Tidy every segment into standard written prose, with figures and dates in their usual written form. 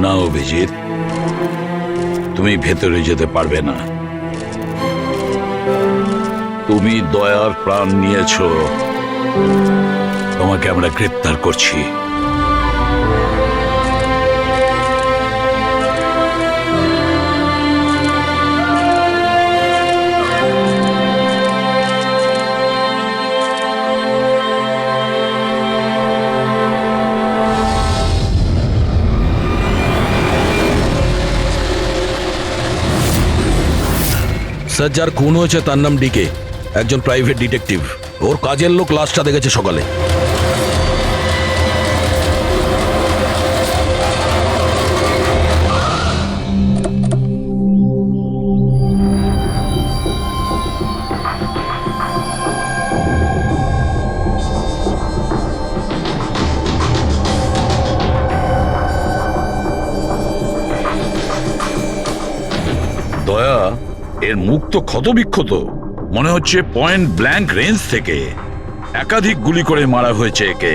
না অভিজিৎ, তুমি ভেতরে যেতে পারবে না। তুমি দয়ার প্রাণ নিয়েছো, তোমাকে আমরা গ্রেপ্তার করছি। স্যার, যার খুন হয়েছে তার নাম ডিকে, একজন প্রাইভেট ডিটেকটিভ। ওর কাজের লোক লাশটা দেখেছে সকালে। দয়া, এর মুখ তো ক্ষতবিক্ষত, মনে হচ্ছে পয়েন্ট ব্ল্যাঙ্ক রেঞ্জ থেকে একাধিক গুলি করে মারা হয়েছে একে।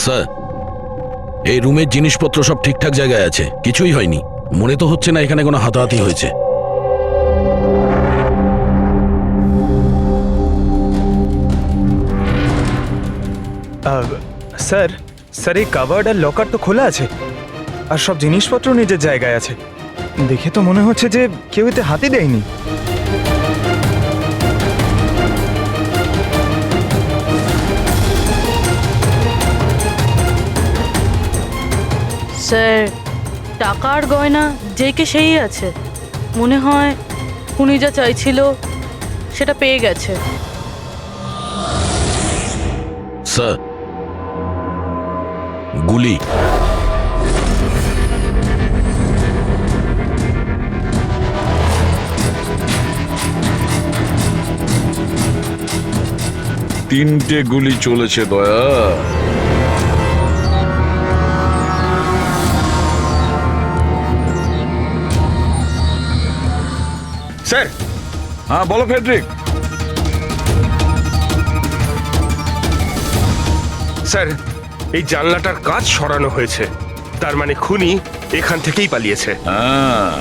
স্যার, এই রুমের জিনিসপত্র সব ঠিকঠাক জায়গায় আছে, কিছুই হয়নি। মনে তো হচ্ছে না এখানে কোনো হাতাহাতি হয়েছে। স্যার, স্যার এই কাভার্ড আর লকার তো খোলা আছে, আর সব জিনিসপত্র নিজের জায়গায় আছে। দেখে তো মনে হচ্ছে যে কেউ এতে হাতই দেয়নি। স্যার, টাকা আর গয়না যেকে সেই আছে। মনে হয় উনি যা চাইছিল সেটা পেয়ে গেছে। স্যার, গুলি। তিনটে গুলি চলেছে দয়া। স্যার, হ্যাঁ বলো ফেডরিক। স্যার, এই জানলাটার কাঁচ সরানো হয়েছে, তার মানে খুনি এখান থেকেই পালিয়েছে। হ্যাঁ,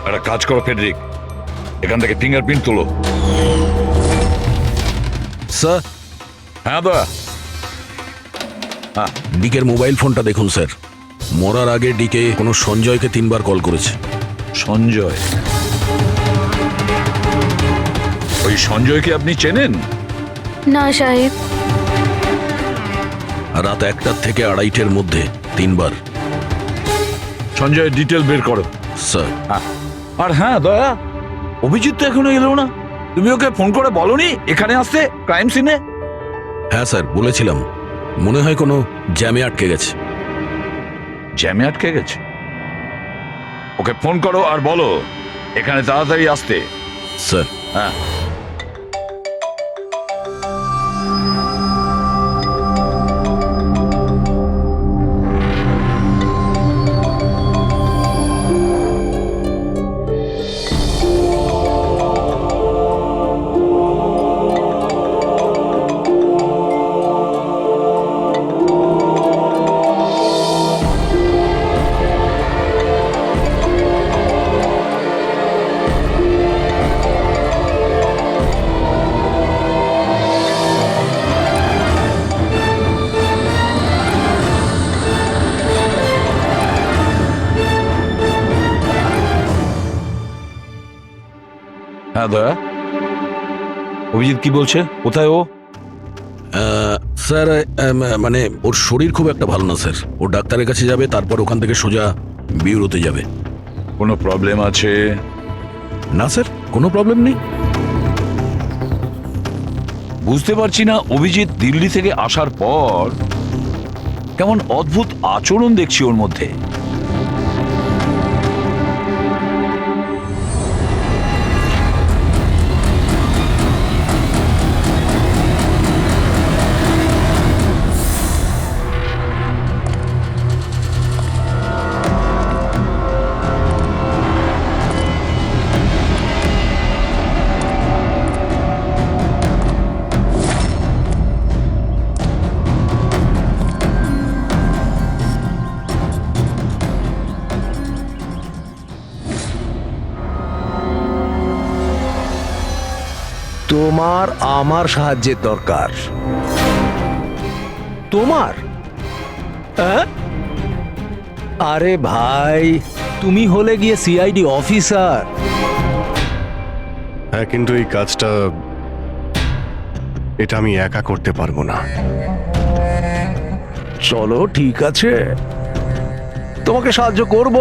একটা কাজ করো ফেডরিক, এখান থেকে ফিঙ্গারপ্রিন্ট তোলো। স্যার, হ্যাঁ দয়া। হ্যাঁ, ডিকের মোবাইল ফোনটা দেখুন স্যার। মরার আগে ডিকে কোনো সঞ্জয়কে 3 বার কল করেছে। সঞ্জয়? ওই সঞ্জয়কে আপনি চেনেন? না সাহেব। রাত 1টা থেকে 2:30-এর মধ্যে 3 বার। সঞ্জয়ের ডিটেল বের করো স্যার। আর হ্যাঁ দয়া, অভিজিৎ তো এখনো এলো না। তুমি ওকে ফোন করে বলনি এখানে আসতে ক্রাইম সিনে? হ্যাঁ স্যার, বলেছিলাম। মনে হয় কোনো জ্যামে আটকে গেছে। জ্যামে আটকে গেছে? ওকে ফোন করো আর বলো এখানে তাড়াতাড়ি আসতে। স্যার। হ্যাঁ। হ্যাঁ দয়া, অভিজিৎ কি বলছে? কোথায় ও? স্যার, মানে ওর শরীর খুব একটা ভালো না স্যার। ও ডাক্তারের কাছে যাবে, তারপর ওখান থেকে সোজা বিউরোতে যাবে। কোনো প্রবলেম আছে? না স্যার, কোনো প্রবলেম নেই। বুঝতে পারছি না, অভিজিৎ দিল্লি থেকে আসার পর কেমন অদ্ভুত আচরণ দেখছি ওর মধ্যে। তোমার আমার সাহায্যের দরকার। তোমার? হ্যাঁ? আরে ভাই, তুমি হলে গিয়ে সিআইডি অফিসার। হ্যাঁ, কিন্তু এই কাজটা এটা আমি একা করতে পারবো না। চলো ঠিক আছে, তোমাকে সাহায্য করব,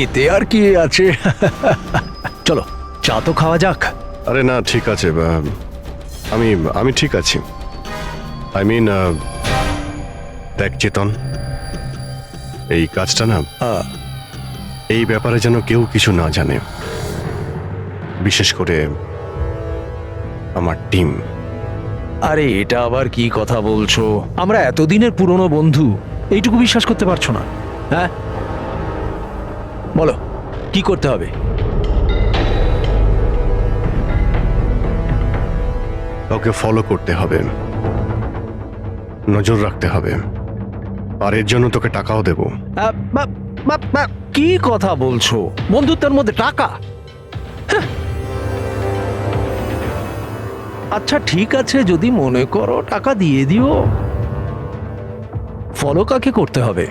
এতে আর কি আছে। চলো চা তো খাওয়া যাক। আরে না, ঠিক আছে, আমি আমি ঠিক আছি। আই মিন, দেখ চেতন, এই কাজটা না, এই ব্যাপারে যেন কেউ কিছু না জানে, বিশেষ করে আমার টিম। আরে এটা আবার কি কথা বলছো? আমরা এতদিনের পুরনো বন্ধু, এইটুকু বিশ্বাস করতে পারছো না? হ্যাঁ বলো, কি করতে হবে? কাউকে ফলো করতে হবে, নজর রাখতে হবে, আর এর জন্য তোকে টাকাও দেবো। কি কথা বলছো? বন্ধুত্বের মধ্যে টাকা? হ্যাঁ। আচ্ছা ঠিক আছে, যদি মনে করো টাকা দিয়ে দিও। ফলো কাকে করতে হবে?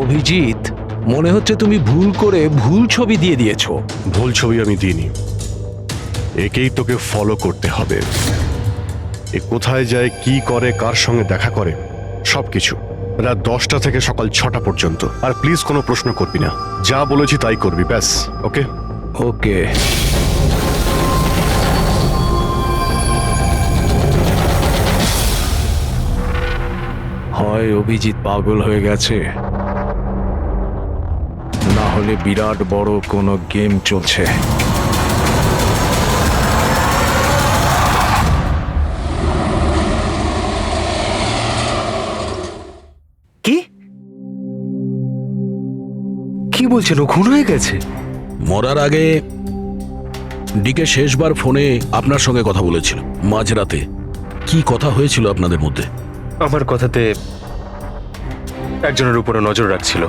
অভিজিৎ, মনে হচ্ছে তুমি ভুল করে ভুল ছবি দিয়ে দিয়েছো। ভুল ছবি আমি দিইনি, একেই তোকে ফলো করতে হবে। এ কোথায় যায়, কি করে, কার সঙ্গে দেখা করে, সবকিছু রাত 10টা থেকে সকাল 6টা পর্যন্ত। আর প্লিজ কোনো প্রশ্ন করবি না, যা বলেছি তাই করবি, ব্যাস। ওকে? ওকে। হয় অভিজিৎ পাগল হয়ে গেছে, না হলে বিরাট বড় কোনো গেম চলছে। কি কি বলছেন? ও খুন হয়ে গেছে? মরার আগে ডিকে শেষবার ফোনে আপনার সঙ্গে কথা বলেছিল মাঝরাতে। কি কথা হয়েছিল আপনাদের মধ্যে? আমার কথাতে একজনের উপরে নজর রাখছিল,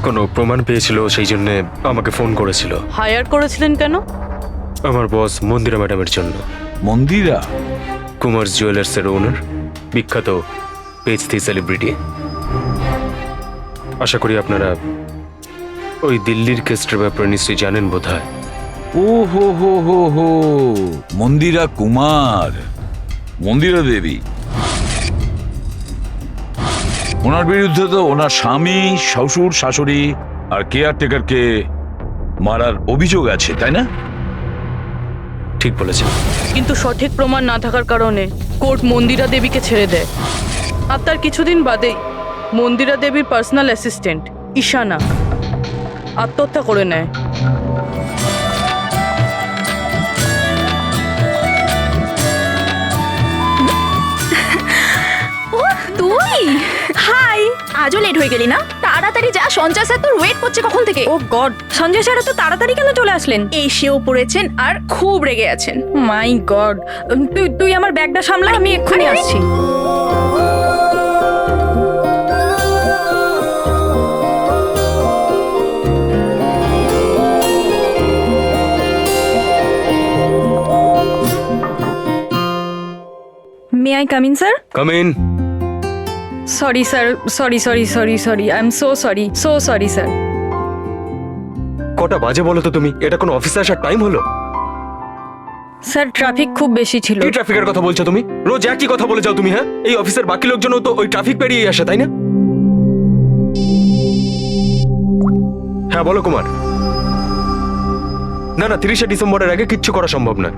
কোনো প্রমাণ পেয়েছিল, সেই জন্য আমাকে ফোন করেছিল। হায়ার করেছিলেন কেন? আমার বস মন্দিরা ম্যাডামের জন্য। মন্দিরা? কুমার জুয়েলার্সের ওনার, বিখ্যাত পেজ 3 সেলিব্রিটি। আশা করি আপনারা ওই দিল্লির কেসটার ব্যাপারে নিশ্চয়ই জানেন বোধহয়। ও হো হো হো হো, মন্দিরা কুমার, মন্দিরা দেবী। ওনার বিরুদ্ধে তো ওনার স্বামী, শ্বশুর, শাশুড়ি আর কেয়ারটেকারকে মারার অভিযোগ আছে, তাই না? ঠিক বলেছেন। কিন্তু সঠিক প্রমাণ না থাকার কারণে কোর্ট মন্দিরা দেবীকে ছেড়ে দেয়। আর তার কিছুদিন বাদেই মন্দিরা দেবীর পার্সোনাল অ্যাসিস্ট্যান্ট ঈশানা আত্মহত্যা করে নেয়। তুই? হাই, আজও লেট হয়ে গেলি না? তাড়াতাড়ি যা, সঞ্জয় স্যার তোর ওয়েট করছে কখন থেকে। ও গড, সঞ্জয় স্যার তো তাড়াতাড়ি কেন চলে আসলেন? এসেও পড়েছেন আর খুব রেগে আছেন। মাই গড, তুই আমার ব্যাগটা সামলা, আমি এক্ষুনি আসছি। May I come in sir? Come in. Sorry sir, sorry I am so sorry sir. কটা বাজে বলো তো তুমি? এটা কোনো অফিসে আসার টাইম হলো? স্যার ট্রাফিক খুব বেশি ছিল। কি ট্রাফিকের কথা বলছো তুমি? রোজ একই কথা বলে যাও তুমি। হ্যাঁ, এই অফিসের বাকি লোকজনও তো ওই ট্রাফিক পেরিয়ে আসে, তাই না? হ্যাঁ বলো কুমার। না না, 30শে ডিসেম্বরের আগে কিচ্ছু করা সম্ভব না।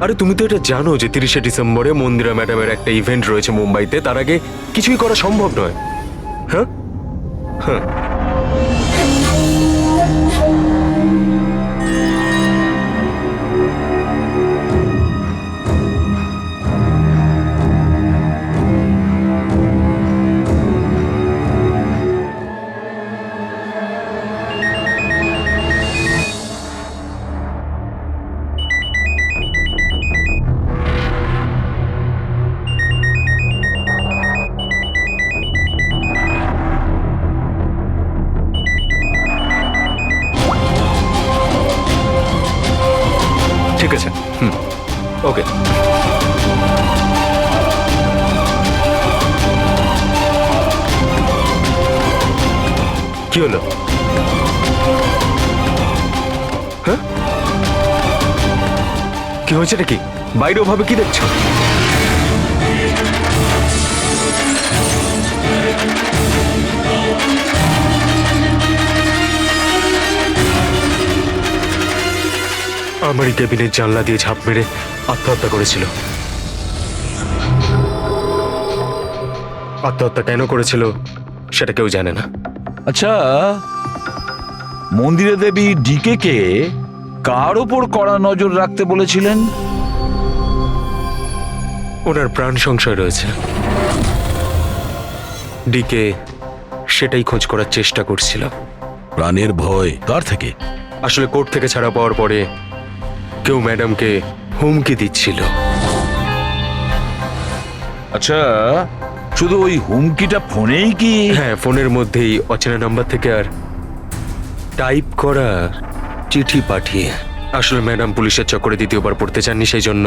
আরে তুমি তো এটা জানো যে 30শে ডিসেম্বরে মন্দিরা ম্যাডামের একটা ইভেন্ট রয়েছে মুম্বাইতে, তার আগে কিছুই করা সম্ভব নয়। হ্যাঁ হ্যাঁ। আছে ওকে। কি হলো? হ্যাঁ, কি হয়েছে নাকি? বাইরে ওভাবে কি দেখছো? আমার এই কেবিনের জানলা দিয়ে ঝাঁপ মেরে আত্মহত্যা করেছিল। আত্মহত্যা কেন করেছিল সেটা কেউ জানে না। আচ্ছা, মন্দিরা দেবী ডিকে কে কার ওপর কড়া নজর রাখতে বলেছিলেন? ওনার প্রাণ সংশয় রয়েছে। ডিকে সেটাই খোঁজ করার চেষ্টা করছিল। প্রাণের ভয় কার থেকে? আসলে কোর্ট থেকে ছাড়া পাওয়ার পরে কেউ ম্যাডামকে হুমকি দিচ্ছিল। আচ্ছা, শুধু ওই হুমকিটা ফোনেই কি? হ্যাঁ, ফোনের মধ্যেই অচেনা নাম্বার থেকে আর টাইপ করা চিঠি পাঠিয়ে। আসলে ম্যাডাম পুলিশের চক্করে দ্বিতীয়বার পড়তে চাননি, সেই জন্য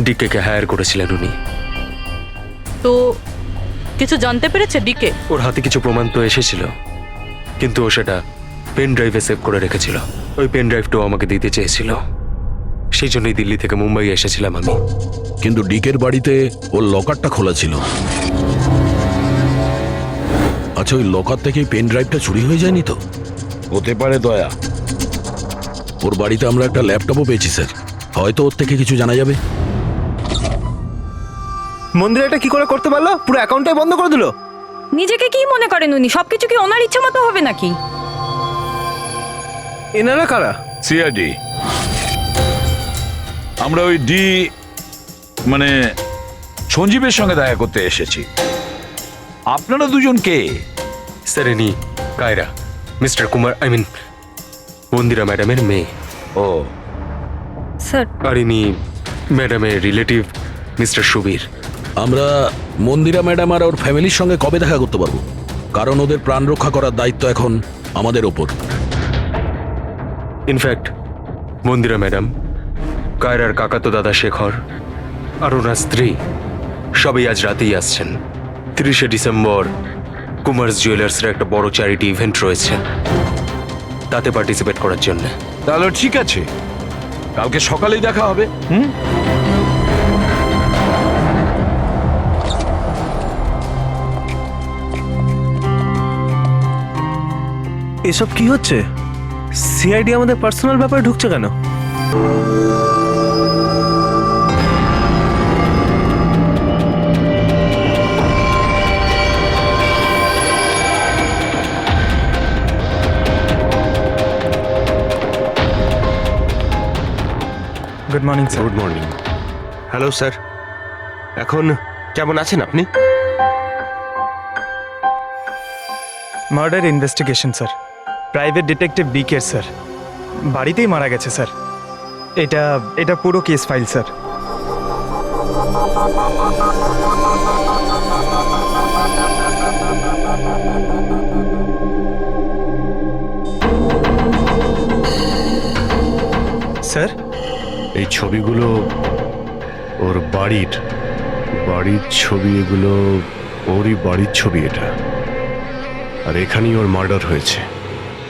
ডিকে কে হায়ার করেছিলেন উনি। তো কিছু জানতে পেরেছে ডিকে? ওর হাতে কিছু প্রমাণ তো এসেছিল, কিন্তু ও সেটা পেন ড্রাইভে সেভ করে রেখেছিল। ওই পেন ড্রাইভটাও আমাকে দিতে চেয়েছিল, সেই জন্যই দিল্লি থেকে মুম্বাই এসেছিলাম আমি। কিন্তু ডিকের বাড়িতে ওর লকারটা খোলা ছিল। আচ্ছা, ওই লকার থেকে পেন ড্রাইভটা চুরি হয়ে যায়নি তো? হতে পারে দয়া। ওর বাড়িতে আমরা একটা ল্যাপটপও পেয়েছি স্যার, হয়তো ওর থেকে কিছু জানা যাবে। মন্দির এটা কি করে করতে পারলো? পুরো অ্যাকাউন্টটাই বন্ধ করে দিল। নিজেকে কি মনে করেন উনি? সবকিছু কি ওনার ইচ্ছা মতো হবে নাকি? এনারা কারা? সিআইডি। আমরা ওই ডি মানে সঞ্জীবের সঙ্গে দেখা করতে এসেছি। আপনারা দুজন কে? স্যার, ইনি Kaira, mister Kumar, I mean Mandira ম্যাডামের মেয়ে। ও, স্যার, আর ইনি ম্যাডামের রিলেটিভ মিস্টার সুবীর। আমরা মন্দিরা ম্যাডাম আর ওর ফ্যামিলির সঙ্গে কবে দেখা করতে পারবো? কারণ ওদের প্রাণ রক্ষা করার দায়িত্ব এখন আমাদের ওপর। ইনফ্যাক্ট মন্দিরা ম্যাডাম, কায়রার কাকাতো দাদা শেখর আর ওনার স্ত্রী সবাই আজ রাতেই আসছেন। 30শে ডিসেম্বর কুমার জুয়েলার্সের একটা বড় চ্যারিটি ইভেন্ট রয়েছে, তাতে পার্টিসিপেট করার জন্য। তাহলে ঠিক আছে, কালকে সকালেই দেখা হবে। এসব কি হচ্ছে? সিআইডি আমাদের পার্সোনাল ব্যাপারে ঢুকছে কেন? Good morning sir. Good morning. Hello sir, এখন কেমন আছেন আপনি? Murder investigation sir, private detective DK sir, বাড়িতেই মারা গেছে স্যার। এটা পুরো কেস ফাইল স্যার। স্যার, এই ছবিগুলো ওর বাড়ির ছবি, এগুলো ওরই বাড়ির ছবি এটা। আর এখানেই ওর মার্ডার হয়েছে,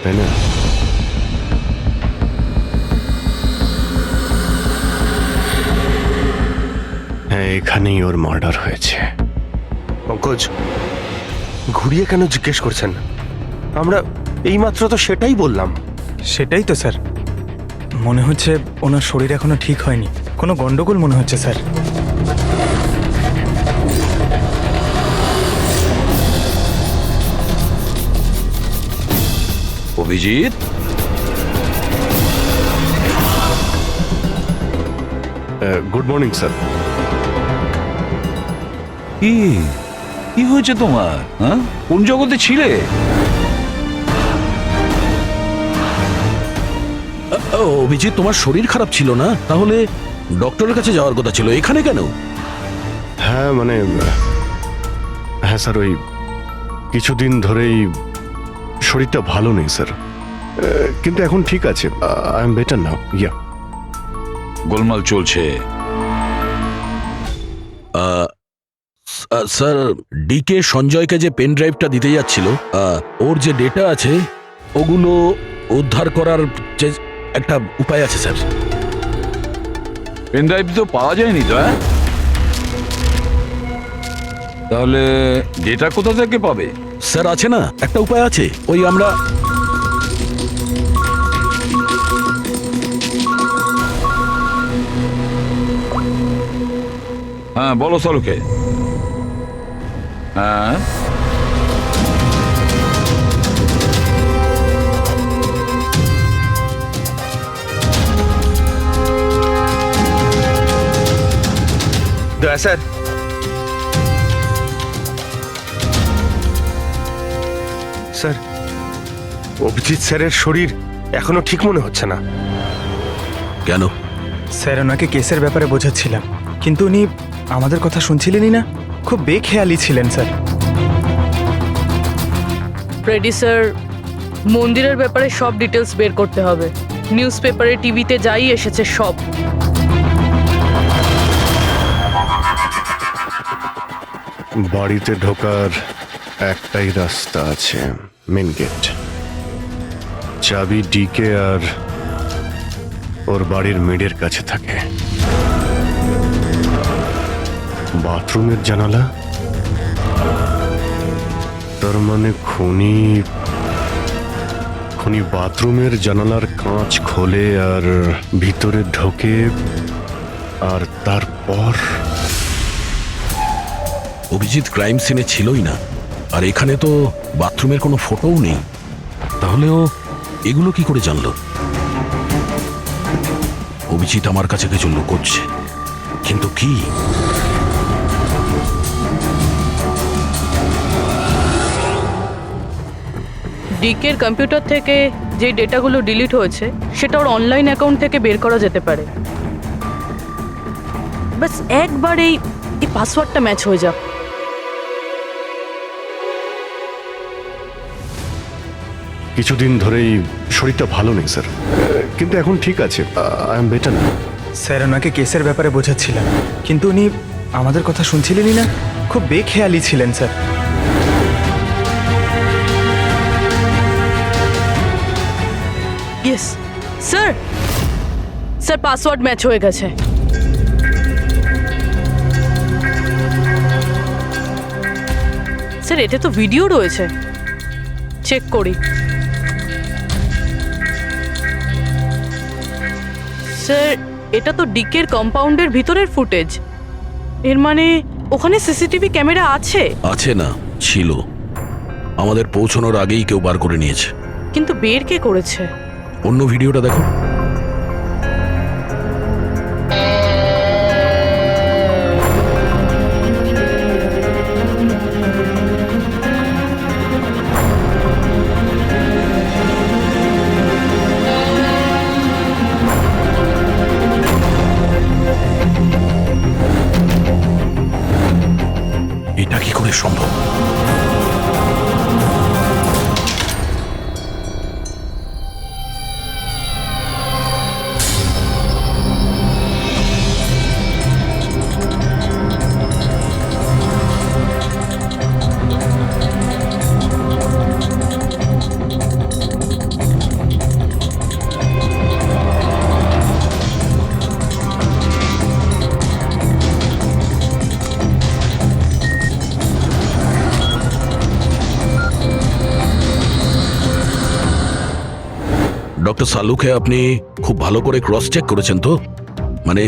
তাই না? হ্যাঁ, এখানেই ওর মার্ডার হয়েছে। পঙ্কজ, ঘুরিয়ে কেন জিজ্ঞেস করছেন? আমরা এইমাত্র তো সেটাই বললাম। সেটাই তো স্যার, মনে হচ্ছে ওনার শরীর এখনো ঠিক হয়নি, কোনো গন্ডগোল মনে হচ্ছে sir. Abhijit, good morning sir. কি হয়েছে তোমার? হ্যাঁ, কোন জগতে ছিলে? অভিজিৎ, তোমার শরীর খারাপ ছিল না? তাহলে ডক্টরের কাছে যাওয়ার কথা ছিল, এখানে কেন? হ্যাঁ মানে, হ্যাঁ স্যার, ওই কিছুদিন ধরেই শরীরটা ভালো নেই স্যার, কিন্তু এখন ঠিক আছে। I am better now. Yeah, গোলমাল চলছে? স্যার, ডিকে সঞ্জয়কে যে পেন ড্রাইভটা দিতে যাচ্ছিল, ওর যে ডেটা আছে ওগুলো উদ্ধার করার যে একটা উপায় আছে স্যার। পেন ড্রাইভ তো পাওয়া যায়নি তো, হ্যাঁ? তাহলে ডেটা কোথা থেকে পাবে? স্যার আছে না, একটা উপায় আছে। ওই আমরা হ্যাঁ বলো সালুকে। হ্যাঁ দয়া স্যার, স্যার অভিজিৎ স্যারের শরীর এখনো ঠিক মনে হচ্ছে না। কেন? স্যার, ওনাকে কেসের ব্যাপারে বোঝাচ্ছিলাম, কিন্তু উনি আমাদের কথা শুনছিলেনই না। খুব বেখেয়ালি ছিলেন স্যার। ফ্রেডি স্যার, মন্দিরের ব্যাপারে সব ডিটেলস বের করতে হবে। নিউজ পেপারে, টিভিতে যাই এসেছে সব। বাড়িতে ঢোকার একটাই রাস্তা আছে, মেন গেট। চাবি ডিকে আর ওর বাড়ির মেডের কাছে থাকে। বাথরুমের জানালা, তার মানে খুনি বাথরুমের জানালার কাঁচ খোলে আর ভিতরে ঢোকে, আর তারপর অভিজিৎ ক্রাইম সিনে ছিলই না, আর এখানে তো বাথরুমের কোনো ফটোও নেই। তাহলে ও এগুলো কি করে জানলো? অভিজিৎ আমার কাছে কিছু লুকোচ্ছে, কিন্তু কি? ডিকের কম্পিউটার থেকে যে ডেটাগুলো ডিলিট হয়েছে সেটা ওর অনলাইন অ্যাকাউন্ট থেকে বের করা যেতে পারে। বাস একবার এই পাসওয়ার্ডটা ম্যাচ হয়ে যাক। কিছুদিন ধরেই শরীরটা ভালো নেই স্যার, কিন্তু এখন ঠিক আছে। আই এম বেটার না। স্যার, ওনাকে কেসের ব্যাপারে বোঝাচ্ছিলাম, কিন্তু উনি আমাদের কথা শুনছিলেনই না। খুব বেখেয়ালি ছিলেন sir. Yes sir, sir password match হয়ে গেছে। স্যার, এতে তো ভিডিও রয়েছে, চেক করি। স্যার, এটা তো ডিকের কম্পাউন্ডের ভিতরের ফুটেজ। এর মানে ওখানে সিসিটিভি ক্যামেরা আছে? আছে না, ছিল। আমাদের পৌঁছানোর আগেই কেউ বার করে নিয়েছে। কিন্তু বের কে করেছে? অন্য ভিডিওটা দেখো। এটা কি করে সম্ভব? ডক্টর সালুকে আপনি খুব ভালো করে ক্রস চেক করেছেন তো? মানে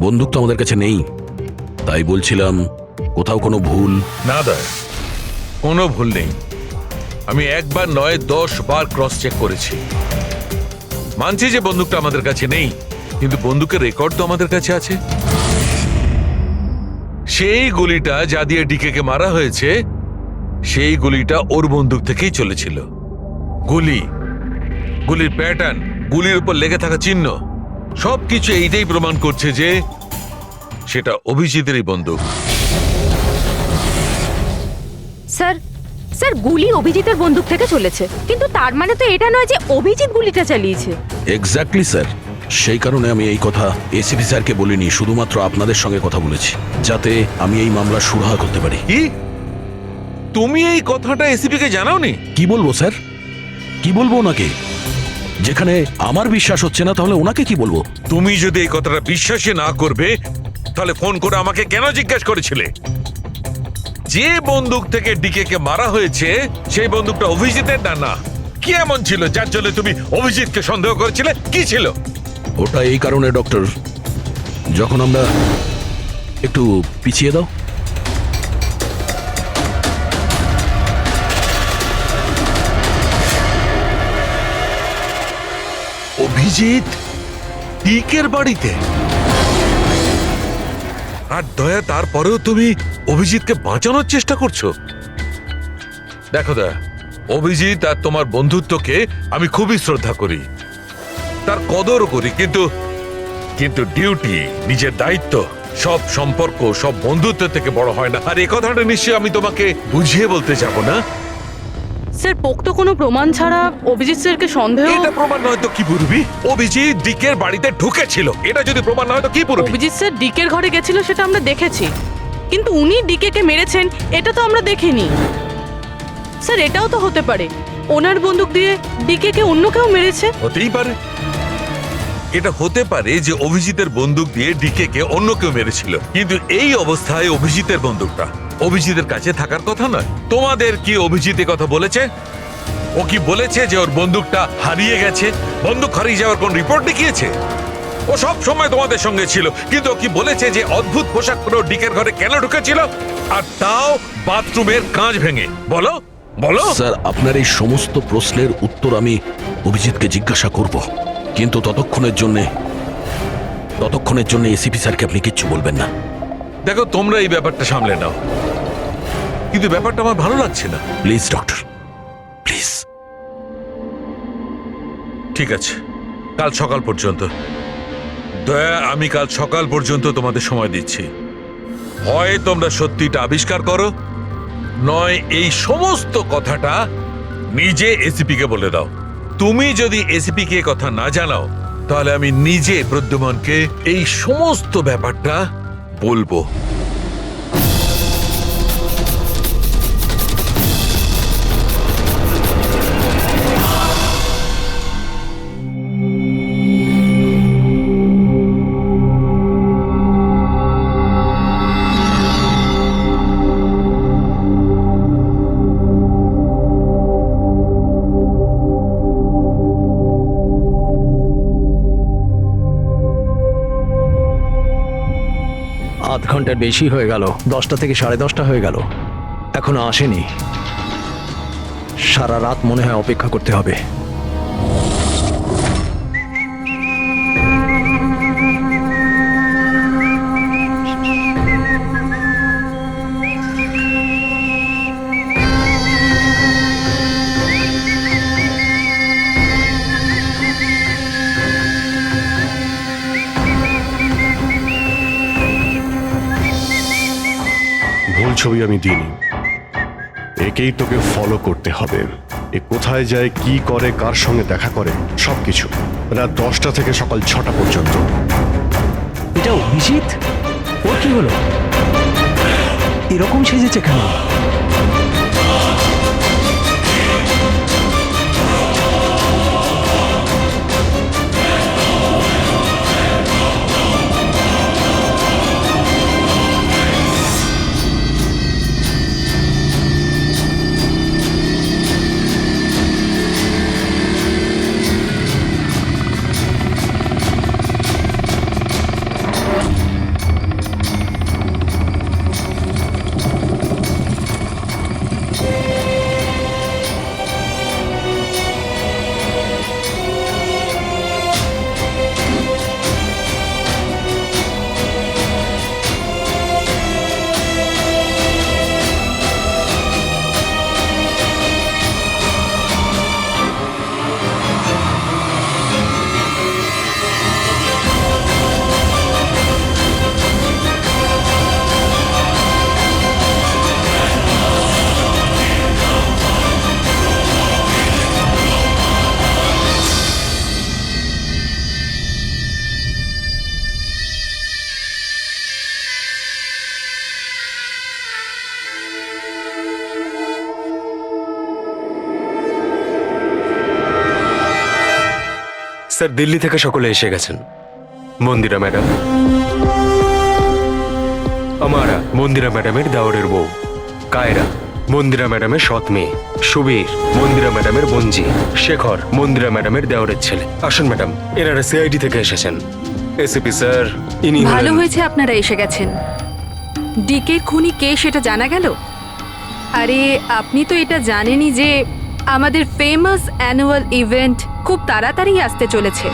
বন্দুক তো আমাদের কাছে নেই, তাই বলছিলাম কোথাও কোনো ভুল? না দা, কোনো ভুল নেই। আমি একবার নয় 10 বার ক্রস চেক করেছি। মানছি যে বন্দুকটা আমাদের কাছে নেই, কিন্তু বন্দুকের রেকর্ড তো আমাদের কাছে আছে। সেই গুলিটা যা দিয়ে ডিকেকে মারা হয়েছে, সেই গুলিটা ওর বন্দুক থেকেই চলেছিল। গুলির প্যাটার্ন, গুলির উপর লেগে থাকা চিহ্ন, সবকিছু এইটাই প্রমাণ করছে যে সেটা অভিজিতেরই বন্দুক। স্যার, গুলি অভিজিতের বন্দুক থেকে চলেছে, কিন্তু তার মানে তো এটা নয় যে অভিজিৎ গুলিটা চালিয়েছে। এক্স্যাক্টলি স্যার, সেই কারণে আমি এই কথা এসিপি স্যারকে বলিনি, শুধুমাত্র আপনাদের সঙ্গে কথা বলেছি, যাতে আমি এই মামলা সুরাহা করতে পারি। কি তুমি এই কথাটা এসিপি কে জানাওনি? কি বলবো স্যার, কি বলবো ওনাকে? যেখানে আমার বিশ্বাস হচ্ছে না, তাহলে ওনাকে কি বলবো? তুমি যদি এই কথাটা বিশ্বাসই না করবে তাহলে ফোন করে আমাকে কেন জিজ্ঞেস করেছিলে? যে বন্দুক থেকে ডিকে কে মারা হয়েছে সেই বন্দুকটা অভিজিতের না? কি এমন ছিল যার জন্য তুমি অভিজিৎকে সন্দেহ করেছিলে? কি ছিল ওটা এই কারণে ডক্টর, যখন আমরা একটু পিছিয়ে দাও। অভিজিৎ ডিকের বাড়িতে? আর দয়া, তারপরেও তুমি অভিজিৎকে বাঁচানোর চেষ্টা করছো? দেখো দয়া, অভিজিৎ আর তোমার বন্ধুত্বকে আমি খুবই শ্রদ্ধা করি, তার কদর করি, কিন্তু কিন্তু ডিউটি, নিজের দায়িত্ব, সব সম্পর্ক সব বন্ধুত্ব থেকে বড় হয় না। আর এই কথাটা নিশ্চয়ই আমি তোমাকে বুঝিয়ে বলতে যাব না। স্যার, পোক্ত কোনো প্রমাণ ছাড়া অভিজিৎ স্যারকে সন্দেহ। এটা প্রমাণ নয় তো কি পুরবি? অভিজিৎ ডিকের বাড়িতে ঢুকেছিল, এটা যদি প্রমাণ নয় তো কি পুরবি? অভিজিৎ স্যার ডিকের ঘরে গেছিল সেটা আমরা দেখেছি, কিন্তু উনি ডিকে কে মেরেছেন এটা তো আমরা দেখিনি। স্যার, এটাও তো হতে পারে ওনার বন্দুক দিয়ে ডিকে কে অন্য কেউ মেরেছে। হতেই পারে, এটা হতে পারে যে অভিজিতের বন্দুক দিয়ে ডিকে কে অন্য কেউ মেরেছিল, কিন্তু এই অবস্থায় অভিজিতের বন্দুকটা অভিজিতের কাছে থাকার কথা নয়। তোমাদের কি অভিজিৎ এ কথা বলেছে? ও কি বলেছে যে ওর বন্দুকটা হারিয়ে গেছে? বন্দুক হারিয়ে যাওয়ার কোন রিপোর্ট দেখিয়েছে? ও সব সময় তোমাদের সঙ্গে ছিল, কিন্তু ও কি বলেছে যে অদ্ভুত পোশাক পরে ডিকের ঘরে কেন ঢুকেছিল, আর তাও বাথরুমের কাঁচ ভেঙে? বলো বলো। স্যার, আপনার এই সমস্ত প্রশ্নের উত্তর আমি অভিজিৎকে জিজ্ঞাসা করব, কিন্তু ততক্ষণের জন্য এসিপি স্যারকে আপনি কিচ্ছু বলবেন না। দেখো, তোমরা এই ব্যাপারটা সামলে নাও, কিন্তু ব্যাপারটা আমার ভালো লাগছে না। Please doctor, please. ঠিক আছে, কাল সকাল পর্যন্ত। দয়া, আমি কাল সকাল পর্যন্ত তোমাদের সময় দিচ্ছি। হয় তোমরা সত্যিটা আবিষ্কার করো, নয় এই সমস্ত কথাটা নিজে এসিপি কে বলে দাও। তুমি যদি এসিপি কে কথা না জানাও তাহলে আমি নিজে প্রদ্যুমনকে এই সমস্ত ব্যাপারটা বলবো। আধ ঘন্টার বেশি হয়ে গেল, 10টা থেকে 10:30 হয়ে গেল, এখনো আসেনি। সারা রাত মনে হয় অপেক্ষা করতে হবে। ভুল ছবি আমি দিইনি, একেই তোকে ফলো করতে হবে। এ কোথায় যায়, কি করে, কার সঙ্গে দেখা করে, সবকিছু। রাত 10টা থেকে সকাল 6টা পর্যন্ত। এটা অভিজিৎ? ওর কি হলো? এরকম সেজেছে কেন? স্যার দিল্লি থেকে সকলে এসে গেছেন। মন্দিরা ম্যাডাম, আমারা মন্দিরা ম্যাডামের দেওরের বউ, কায়রা মন্দিরা ম্যাডামের সৎ মেয়ে, সুবীর মন্দিরা ম্যাডামের বোনজি, শেখর মন্দিরা ম্যাডামের দেওরের ছেলে। আসুন ম্যাডাম, এনারা সিআইডি থেকে এসেছেন। এসিপি স্যার, ইনি ভালো হলেন- হয়েছে আপনারা এসে গেছেন। ডিকে খুনি কে সেটা জানা গেল? আরে আপনি তো এটা জানেনই যে আমাদের ফেমাস অ্যানুয়াল ইভেন্ট খুব তাড়াতাড়ি আসতে চলেছে।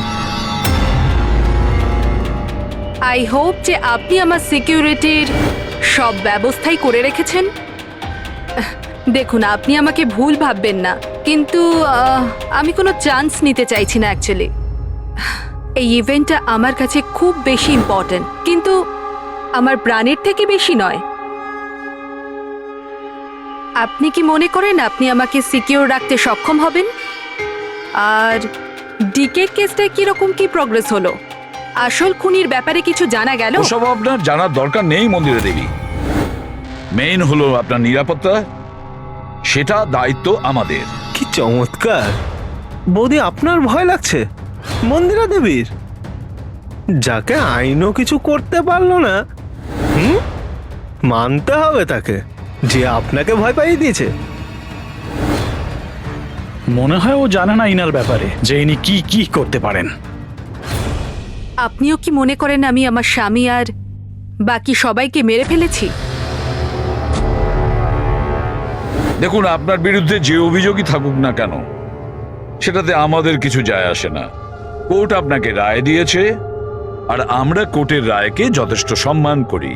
আই হোপ যে আপনি আমার সিকিউরিটির সব ব্যবস্থাই করে রেখেছেন। দেখুন, আপনি আমাকে ভুল ভাববেন না, কিন্তু আমি কোনো চান্স নিতে চাইছি না অ্যাকচুয়ালি। এই ইভেন্টটা আমার কাছে খুব বেশি ইম্পর্ট্যান্ট, কিন্তু আমার প্রাণের থেকে বেশি নয়। আপনি কি মনে করেন আপনি আমাকে সিকিউর রাখতে সক্ষম হবেন? আর ডিকে কেসটায় কিরকম কি প্রগ্রেস হলো? আসল খুনির ব্যাপারে কিছু জানা গেল? ওসব আপনার জানার দরকার নেই মন্দিরা দেবী। মেইন হলো আপনার নিরাপত্তা, সেটা দায়িত্ব আমাদের। কি চমৎকার! বৌদি, আপনার ভয় লাগছে মন্দিরা দেবীর, যাকে আইনও কিছু করতে পারলো না? মানতে হবে তাকে যে আপনাকে ভয় পাইয়ে দিয়েছে। মনে হয় ও জানে না ইনার ব্যাপারে যে ইনি কি কি করতে পারেন। আপনিও কি মনে করেন আমি আমার স্বামী আর বাকি সবাইকে মেরে ফেলেছি? দেখুন, আপনার বিরুদ্ধে যে অভিযোগই থাকুক না কেন, সেটাতে আমাদের কিছু যায় আসে না। কোর্ট আপনাকে রায় দিয়েছে, আর আমরা কোর্টের রায়কে যথেষ্ট সম্মান করি।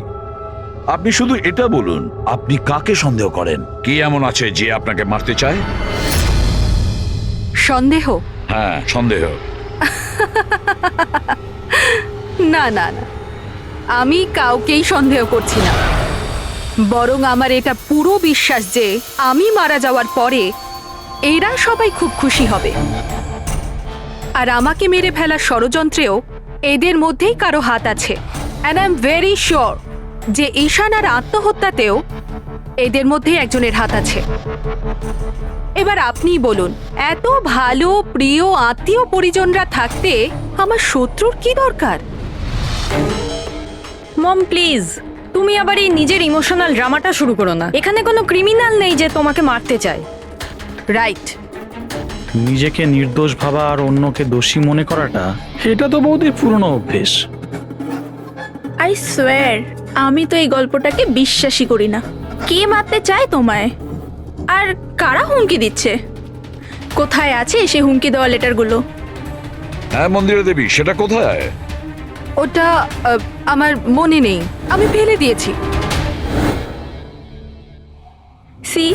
আপনি শুধু এটা বলুন, আপনি কাকে সন্দেহ করেন? কি এমন আছে যে আপনাকে মারতে চায়? সন্দেহ? হ্যাঁ, সন্দেহ। না না না, আমি কাউকেই সন্দেহ করছি না। বরং আমার এটা পুরো বিশ্বাস যে আমি মারা যাওয়ার পরে এরা সবাই খুব খুশি হবে। আর আমাকে মেরে ফেলার ষড়যন্ত্রেও এদের মধ্যেই কারো হাত আছে। And I am very sure যে ঈশান আর আত্মহত্যাতেও এদের মধ্যে একজনের হাত আছে। এবার আপনিই বলুন, এত ভালো প্রিয় আত্মীয় পরিজনরা থাকতে আমার শত্রুর কি দরকার? মম প্লিজ, তুমি আবার এই নিজের ইমোশনাল ড্রামাটা শুরু করো না। এখানে কোনো ক্রিমিনাল নেই যে তোমাকে মারতে চায়। রাইট। নিজেকে নির্দোষ ভাবা আর অন্যকে দোষী মনে করাটা, এটা তো বৌদির পুরনো অভ্যেস। আই সোয়ার, আমি তো এই গল্পটাকে বিশ্বাসই করি না। কে মারতে চায় তোমায়? আর কারা হুমকি দিচ্ছে? কোথায় আছে সে হুমকি দেওয়া লেটারগুলো? হ্যাঁ মন্দিরা দেবী, সেটা কোথায়? ওটা আমার মনে নেই, আমি ফেলে দিয়েছি। সি,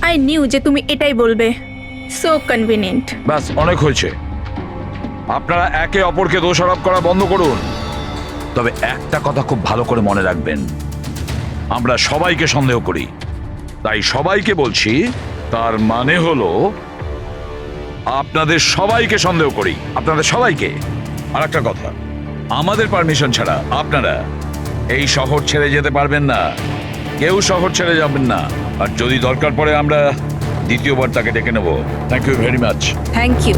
আই নিউ যে তুমি এটাই বলবে। So convenient. ব্যাস, অনেক হয়েছে। আপনারা একে অপরকে দোষারোপ করা বন্ধ করুন। তবে একটা কথা খুব ভালো করে মনে রাখবেন, আমরা সবাইকে সন্দেহ করি। তাই সবাইকে বলছি, তার মানে হলো আপনাদের সবাইকে সন্দেহ করি, আপনাদের সবাইকে। আর একটা কথা, আমাদের পারমিশন ছাড়া আপনারা এই শহর ছেড়ে যেতে পারবেন না। কেউ শহর ছেড়ে যাবেন না। আর যদি দরকার পড়ে আমরা দ্বিতীয়বার তাকে ডেকে নেব। Thank you very much. Thank you.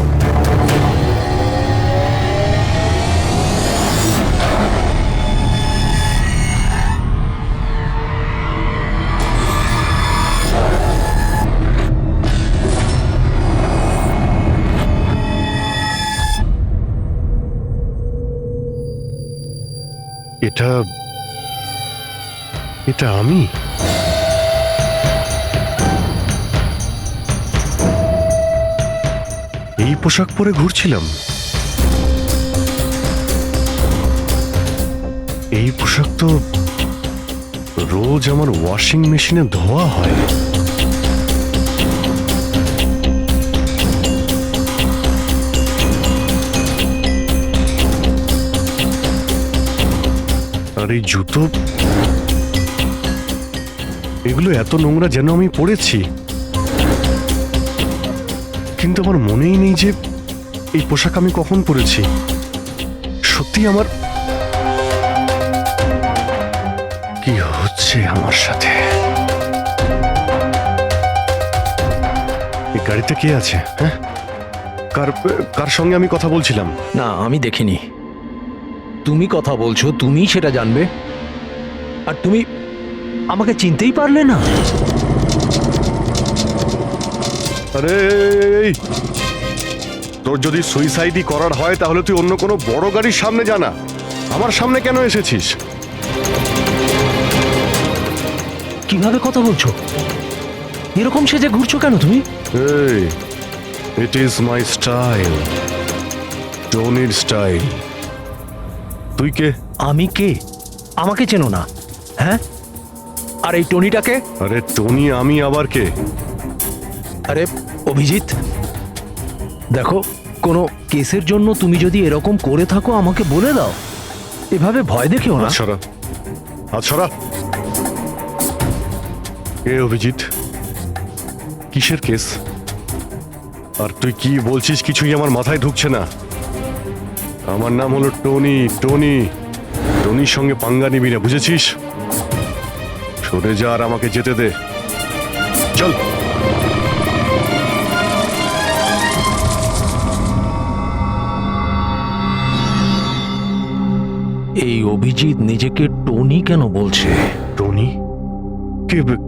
এটা এটা আমি? এই পোশাক পরে ঘুরছিলাম? এই পোশাক তো রোজ আমার ওয়াশিং মেশিনে ধোয়া হয়। আর এই জুতো, এগুলো এত নোংরা যেন আমি পরেছি। কিন্তু আমার মনেই নেই যে এই পোশাক আমি কখন পরেছি। সত্যি আমার কি হচ্ছে আমার সাথে? এই গাড়িতে কে আছে? হ্যাঁ, কার কার সঙ্গে আমি কথা বলছিলাম? না, আমি দেখিনি। তুমি কথা বলছো, তুমি সেটা জানবে। আর তুমি আমাকে চিনতেই পারলে না? আরে এই, তোর যদি সুইসাইডই করার হয় তাহলে তুই অন্য কোনো বড় গাড়ির সামনে জানা, আমার সামনে কেন এসেছিস? কিভাবে কথা বলছো? এরকম সেজে ঘুরছো কেন তুমি? এই, ইট ইজ মাই স্টাইল, টনির স্টাইল। তুই কে? আমি কে? আমাকে চেনো না? হ্যাঁ, আর এই টনিটাকে? আরে টনি আমি আবার কে? আরে অভিজিৎ, দেখো, কোনো কেসের জন্য তুমি যদি এরকম করে থাকো আমাকে বলে দাও, এভাবে ভয় দেখিও না। আচ্ছা আচ্ছা, এ অভিজিৎ, কিসের কেস? আর তুই কি বলছিস কিছুই আমার মাথায় ঢুকছে না। আমার নাম হলো টনি। টনির সঙ্গে পাঙ্গা নিবি না, বুঝেছিস? সরে যা আর আমাকে যেতে দে, চল। এই অভিজিৎ নিজেকে টনি কেন বলছে? টনি?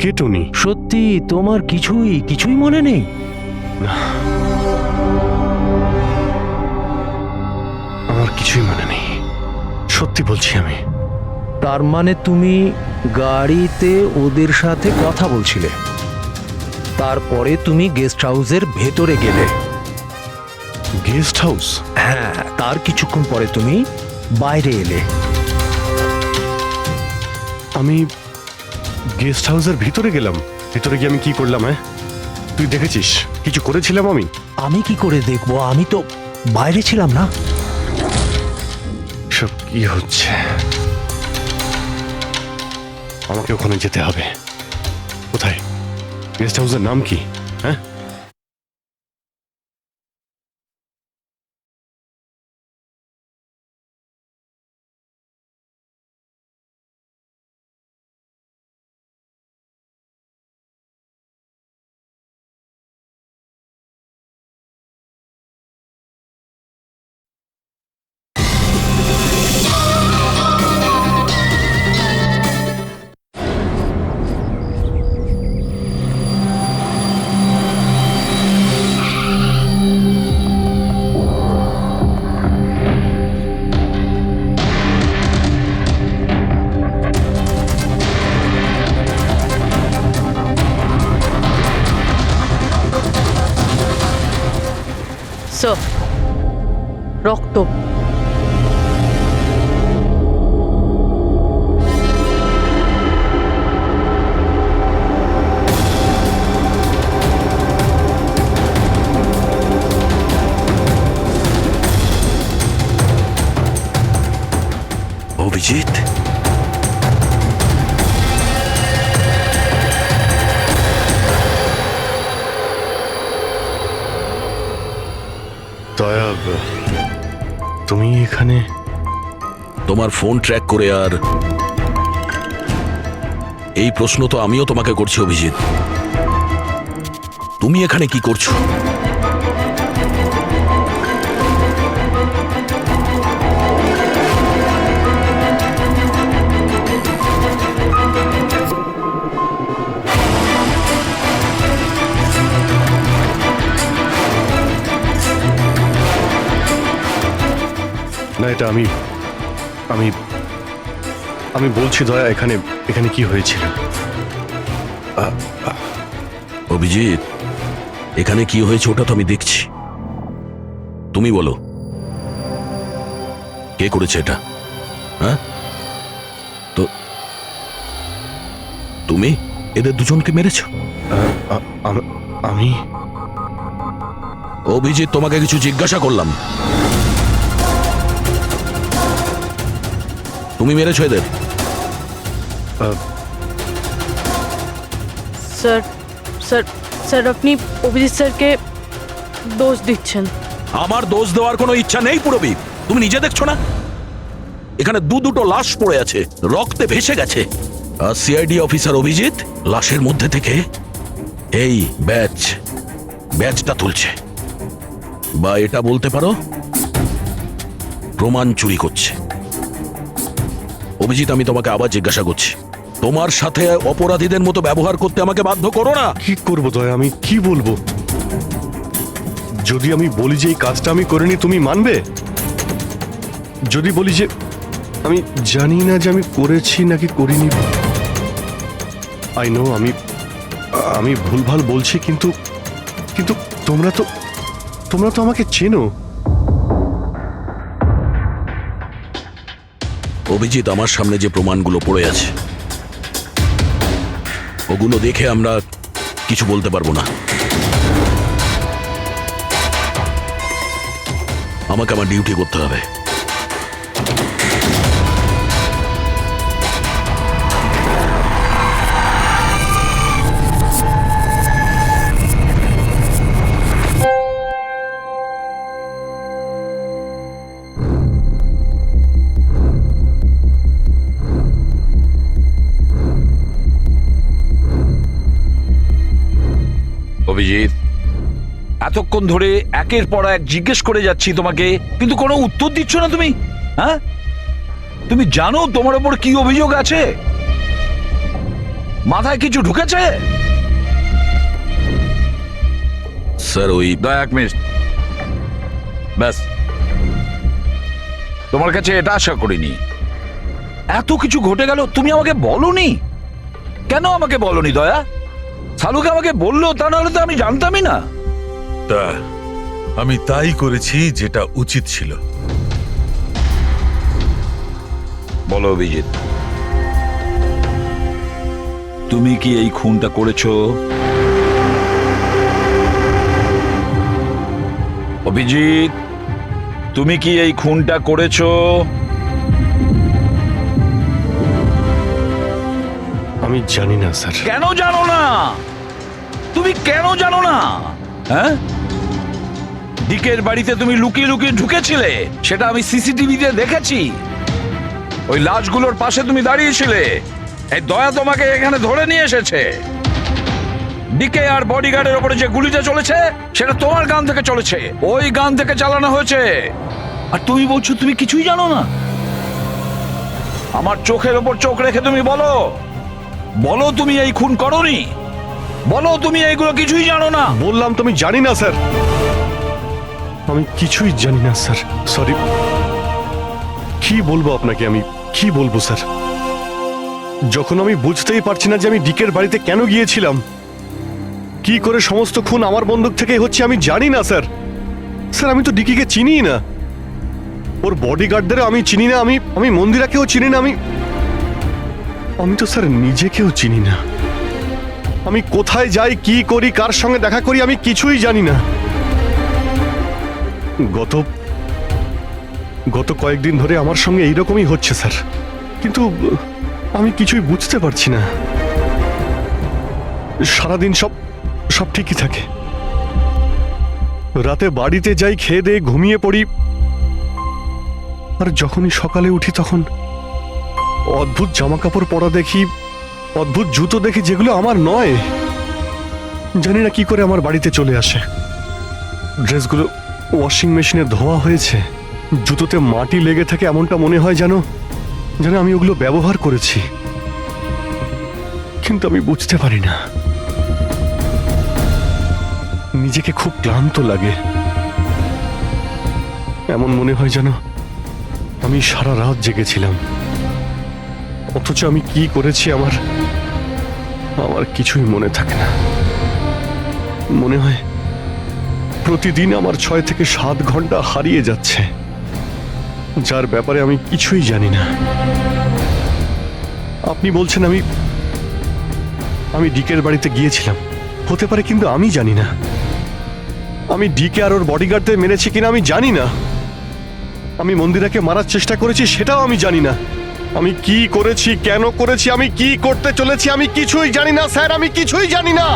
কে টনি? সত্যি তোমার কিছুই মনে নেই? আমার কিছুই মনে নেই, সত্যি বলছি আমি। তার মানে তুমি গাড়িতে ওদের সাথে কথা বলছিলে, তারপরে তুমি গেস্ট হাউসের ভেতরে গেলে। Guest house? হ্যাঁ, তার কিছুক্ষণ পরে তুমি বাইরে এলে। আমি গেস্ট হাউসের ভিতরে গেলাম? ভিতরে গিয়ে আমি কি করলাম? হ্যাঁ, তুই দেখেছিস কিছু করেছিলাম আমি? আমি কি করে দেখবো? আমি তো বাইরে ছিলাম না। সব কি হচ্ছে? আমাকে ওখানে যেতে হবে। কোথায়? গেস্ট হাউসের নাম কি? হ্যাঁ, স্যার, রক্ত। অভিজিৎ, দয়া, তুমি এখানে? তোমার ফোন ট্র্যাক করে আর এই প্রশ্ন তো আমিও তোমাকে করছি অভিজিৎ। তুমি এখানে কি করছো? না, এটা আমি আমি আমি বলছি দয়া, এখানে এখানে কি হয়েছিল? অভিজিৎ, এখানে কি হয়েছে ওটা তো আমি দেখছি। তুমি বলো, কে করেছে এটা? হ্যাঁ, তো তুমি এদের দুজনকে মেরেছো? আমি? অভিজিৎ, তোমাকে কিছু জিজ্ঞাসা করলাম। তুমি মেরেছো এদের? স্যার স্যার স্যার, আপনি অভিজিৎ স্যারকে দোষ দিচ্ছেন। আমার দোষ দেওয়ার কোনো ইচ্ছা নেই পুরবী। তুমি নিজে দেখছো না এখানে দুটো লাশ পড়ে আছে, রক্তে ভেসে গেছে। আর সিআইডি অফিসার অভিজিৎ লাশের মধ্যে থেকে এই ব্যাজটা তুলছে। বা এটা বলতে পারো প্রমাণ চুরি করছে। অভিজিৎ, আমি তোমাকে আবার জিজ্ঞাসা করছি, তোমার সাথে অপরাধীদের মতো ব্যবহার করতে আমাকে বাধ্য করো না। কি করবো দয়া, আমি কি বলবো? যদি আমি বলি যে এই কাজটা আমি করিনি, তুমি মানবে? যদি বলি যে আমি জানি না যে আমি করেছি নাকি করিনি, আই নো আমি ভুলভাল বলছি, কিন্তু কিন্তু তোমরা তো আমাকে চেনো। অভিজিৎ, আমার সামনে যে প্রমাণগুলো পড়ে আছে ওগুলো দেখে আমরা কিছু বলতে পারবো না। আমাকে আমার ডিউটি করতে হবে। অভিজিৎ, এতক্ষণ ধরে একের পর এক জিজ্ঞেস করে যাচ্ছি তোমাকে, কিন্তু কোনো উত্তর দিচ্ছ না তুমি। হ্যাঁ, তুমি জানো তোমার ওপর কি অভিযোগ আছে? মাথায় কিছু ঢুকেছে? স্যার, ওই এক মিনিট, ব্যাস। তোমার কাছে এটা আশা করিনি। এত কিছু ঘটে গেল, তুমি আমাকে বলনি কেন? আমাকে বলনি দয়া? সালুকে আমাকে বললো, তা নাহলে তো আমি জানতামই না। তা আমি তাই করেছি যেটা উচিত ছিল। বলো অভিজিৎ, তুমি কি এই খুনটা করেছো? অভিজিৎ, তুমি কি এই খুনটা করেছো? আমি জানি না স্যার। কেন জানো না? তুমি কেন জানো না? হ্যাঁ, ডিকের বাড়িতে তুমি লুকিয়ে লুকিয়ে ঢুকেছিলে, সেটা আমি সিসিটিভিতে দেখেছি। ওই লাশগুলোর পাশে তুমি দাঁড়িয়েছিলে। এই দয়া তোমাকে এখানে ধরে নিয়ে এসেছে। ডিকে আর বডিগার্ডের ওপরে যে গুলিটা চলেছে সেটা তোমার গান থেকে চলেছে, ওই গান থেকে চালানো হয়েছে। আর তুমি বলছো তুমি কিছুই জানো না? আমার চোখের ওপর চোখ রেখে তুমি বলো, বলো তুমি এই খুন করোনি। বলো তুমি এইগুলো কিছুই জানো না। বললাম তো আমি জানি না স্যার, আমি কিছুই জানি না স্যার। সরি। কি বলবো আপনাকে, আমি কি বলবো স্যার? যখন আমি বুঝতেই পারছি না যে আমি ডিকের বাড়িতে কেন গিয়েছিলাম, কি করে সমস্ত খুন আমার বন্দুক থেকেই হচ্ছে, আমি জানি না স্যার। স্যার, আমি তো ডিকিকে চিনি না, ওর বডিগার্ডদেরও আমি চিনি না, আমি মন্দিরাকেও চিনি না, আমি তো স্যার নিজেকেও চিনি না। আমি কোথায় যাই, কি করি, কার সঙ্গে দেখা করি, আমি কিছুই জানি না। গত কয়েকদিন ধরে আমার সঙ্গে এইরকমই হচ্ছে স্যার, কিন্তু আমি কিছুই বুঝতে পারছি না। সারাদিন সব ঠিকই থাকে, রাতে বাড়িতে যাই, খেয়ে দিয়ে ঘুমিয়ে পড়ি, আর যখনই সকালে উঠি তখন অদ্ভুত জামা কাপড় পরা দেখি, অদ্ভুত জুতো দেখি, যেগুলো আমার নয়। জানি না কি করে আমার বাড়িতে চলে আসে। ড্রেসগুলো ওয়াশিং মেশিনে ধোয়া হয়েছে, জুতোতে মাটি লেগে থাকে, এমনটা মনে হয় যেন আমি ওগুলো ব্যবহার করেছি, কিন্তু আমি বুঝতে পারি না। নিজেকে খুব ক্লান্ত লাগে, এমন মনে হয় যেন আমি সারা রাত জেগেছিলাম, অথচ আমি কি করেছি আমার কিছুই মনে থাকে না। মনে হয় প্রতিদিন আমার 6 থেকে 7 ঘন্টা হারিয়ে যাচ্ছে, যার ব্যাপারে আমি কিছুই জানি না। আপনি বলছেন আমি ডিকের বাড়িতে গিয়েছিলাম, হতে পারে, কিন্তু আমি জানি না। আমি ডিকে আর ওর বডিগার্ডদের মেরেছি কিনা আমি জানি না। আমি মন্দিরাকে মারার চেষ্টা করেছি সেটাও আমি জানি না। আমি কি করেছি, কেন করেছি, আমি কি করতে চলেছি, আমি কিছুই জানি না স্যার, আমি কিছুই জানি না।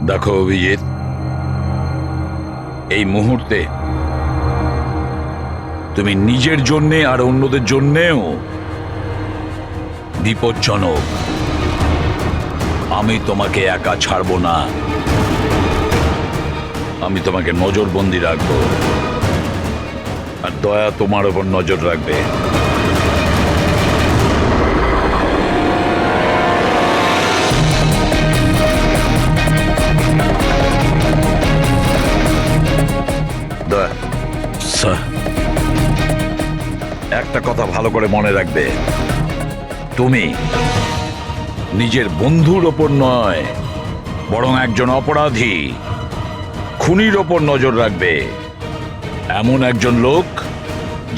দেখো অভিজিৎ, এই মুহূর্তে তুমি নিজের জন্যে আর অন্যদের জন্যেও বিপজ্জনক। আমি তোমাকে একা ছাড়বো না, আমি তোমাকে নজরবন্দি রাখবো, আর দয়া তোমার ওপর নজর রাখবে। দয়া, স্যার, একটা কথা ভালো করে মনে রাখবে, তুমি নিজের বন্ধুর ওপর নয়, বরং একজন অপরাধী খুনির ওপর নজর রাখবে। এমন একজন লোক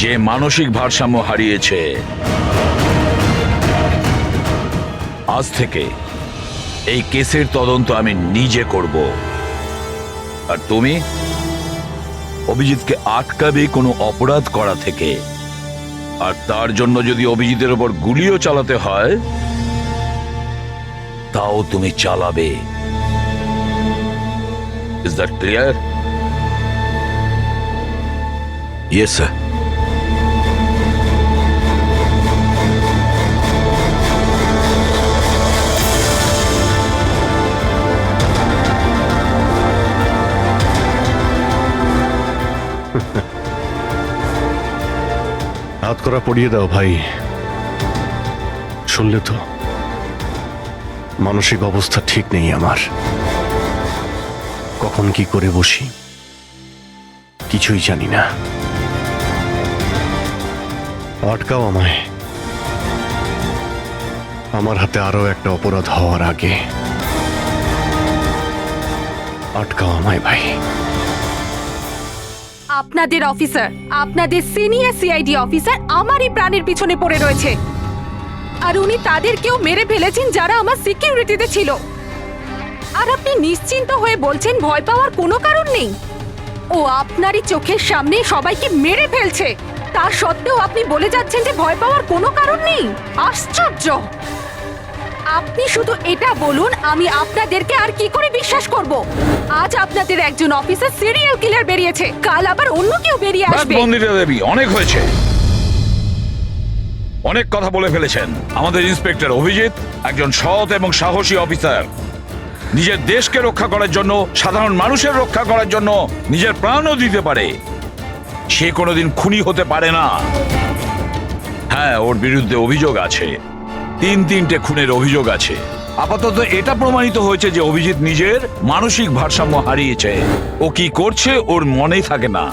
যে মানসিক ভারসাম্য হারিয়েছে। আজ থেকে এই কেসের তদন্ত আমি নিজে করব, আর তুমি অভিজিৎকে আটকাবে কোনো অপরাধ করা থেকে। আর তার জন্য যদি অভিজিতের ওপর গুলিও চালাতে হয়, তাও তুমি চালাবে। Is that clear? Yes sir. হাত করা পড়িয়ে দাও ভাই। শুনলে তো, মানসিক অবস্থা ঠিক নেই আমার। কখন কি করে বসি কিছুই জানি না। আটকাও আমায়, আমার হাতে আরো একটা অপরাধ হওয়ার আগে। আটকাও আমায় ভাই। আপনাদের অফিসার, আপনাদের সিনিয়র সিআইডি অফিসার আমারই প্রাণের পিছনে পড়ে রয়েছে, আর উনি তাদেরকেও মেরে ফেলেছেন যারা আমার সিকিউরিটিতে ছিল। আর আপনি নিশ্চিন্ত হয়ে বলছেন ভয় পাওয়ার কোনো কারণ নেই। ও আপনারই চোখের সামনে সবাইকে মেরে ফেলছে, তা সত্ত্বেও আপনি বলে যাচ্ছেন যে ভয় পাওয়ার কোনো কারণ নেই। আশ্চর্য! আপনি শুধু এটা বলুন, আমি আপনাদেরকে আর কি করে বিশ্বাস করব? আজ আপনাদের একজন অফিসার সিরিয়াল কিলার বেরিয়েছে, কাল আবার অন্য কেউ বেরিয়ে আসবে। মন্দিরা দেবী, অনেক হয়েছে, অনেক কথা বলে ফেলেছেন। আমাদের ইন্সপেক্টর অভিজিৎ একজন সৎ এবং সাহসী অফিসার। নিজের দেশকে রক্ষা করার জন্য, সাধারণ মানুষের রক্ষা করার জন্য নিজের প্রাণও দিতে পারে। সে কোনোদিন খুনি হতে পারে না। হ্যাঁ, ওর বিরুদ্ধে অভিযোগ আছে, তিনটে খুনের অভিযোগ আছে। আপাতত এটা প্রমাণিত হয়েছে যে অভিজিৎ নিজের মানসিক ভারসাম্য হারিয়েছে। ও কি করছে ওর মনেই থাকে না,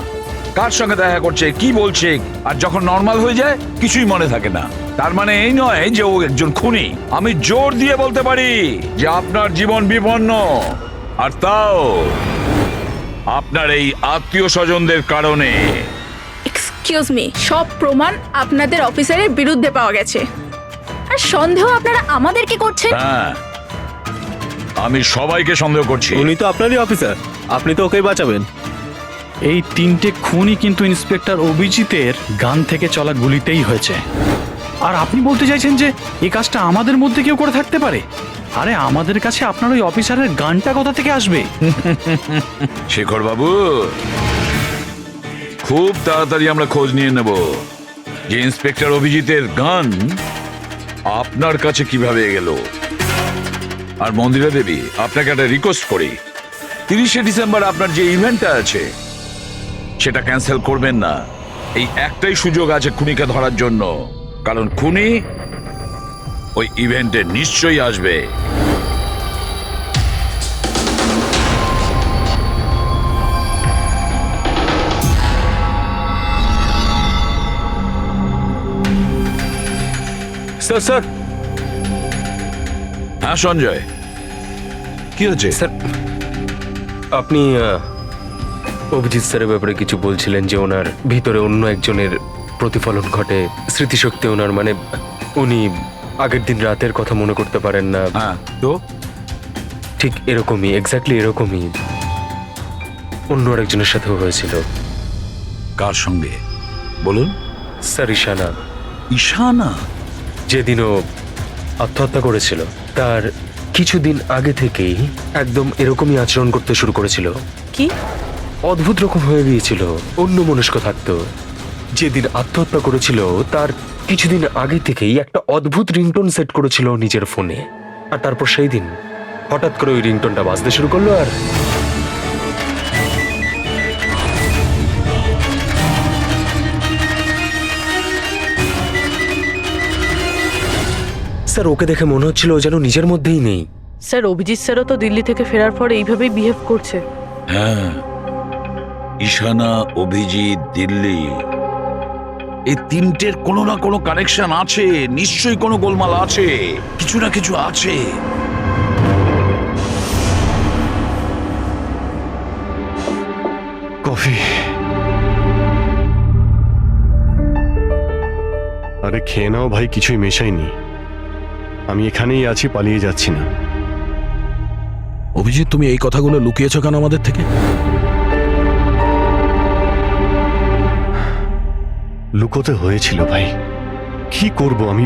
কার সঙ্গে দেখা করছে, কি বলছে, আর যখন নর্মাল হয়ে যায় কিছুই মনে থাকে না। তার মানে এই নয় যে ও একজন খুনি। আমি জোর দিয়ে বলতে পারি যে আপনার জীবন বিপন্ন, আর তাও আপনার এই আত্মীয় স্বজনদের কারণে। এক্সকিউজ মি, সব প্রমাণ আপনাদের অফিসারের বিরুদ্ধে পাওয়া গেছে, আর সন্দেহ আপনারা আমাদেরকে করছেন? হ্যাঁ, আমি সবাইকে সন্দেহ করছি। উনি তো আপনারই অফিসার, আপনি তো ওকেই বাঁচাবেন। এই তিনটে খুনই কিন্তু ইন্সপেক্টর অভিজিতের গান থেকে চলা গুলিতেই হয়েছে। আর আপনি বলতে চাইছেন যে এই কাজটা আমাদের মধ্যে কেউ করে থাকতে পারে? আরে আমাদের কাছে আপনার ওই অফিসারের গানটা কোথা থেকে আসবে? শেখর বাবু, খুব তাড়াতাড়ি আমরা খোঁজ নিয়ে নেব যে ইন্সপেক্টর অভিজিতের গান আপনার কাছে কিভাবে গেল। আর মন্দিরা দেবী, আপনাকে একটা রিকোয়েস্ট করি, 30শে ডিসেম্বর আপনার যে ইভেন্টটা আছে সেটা ক্যান্সেল করবেন না। এই একটাই সুযোগ আছে খুনিকে ধরার জন্য, কারণ খুনি ওই ইভেন্টে নিশ্চয়ই আসবে। স্যার স্যার হ্যাঁ সঞ্জয়, কি হচ্ছে? স্যার, আপনি অভিজিৎ স্যারের ব্যাপারে কিছু বলছিলেন যে ওনার ভিতরে অন্য একজনের প্রতিফলন ঘটে, স্মৃতিশক্তি ওনার, মানে উনি আগের দিন রাতের কথা মনে করতে পারেন না। হ্যাঁ, তো ঠিক এরকমই, এক্স্যাক্টলি এরকমই অন্য আরেকজনের সাথেও হয়েছিল। কার সঙ্গে বলুন? স্যার, ঈশানা। ঈশানা? যেদিনও আত্মহত্যা করেছিল তার কিছুদিন আগে থেকেই একদম এরকমই আচরণ করতে শুরু করেছিল। কি অদ্ভুত রকম হয়ে গিয়েছিল, অন্য মনস্ক থাকতো। যেদিন আত্মহত্যা করেছিল তার কিছুদিন আগে থেকেই একটা অদ্ভুত রিংটোন সেট করেছিল ও নিজের ফোনে। আর তারপর সেই দিন হঠাৎ করে ওই রিংটোনটা বাজতে শুরু করলো। আর স্যার, ওকে দেখে মনে হচ্ছিল ও যেন নিজের মধ্যেই নেই। স্যার, অভিজিৎ স্যারও তো দিল্লি থেকে ফেরার পর এইভাবেই বিহেভ করছে। হ্যাঁ, ঈশানা, অভিজিৎ, দিল্লি, এই তিনটের কোনো না কোনো কানেকশন আছে। নিশ্চয়ই কোনো গোলমাল আছে, কিছু না কিছু আছে। কফি। আরে খেয়ে নাও ভাই, কিছুই মেশাইনি। আমি এখানেই আছি, পালিয়ে যাচ্ছি না। অভিজিৎ, তুমি এই কথাগুলো লুকিয়েছো কেন আমাদের থেকে? লুকোতে হয়েছিল ভাই, কি করব আমি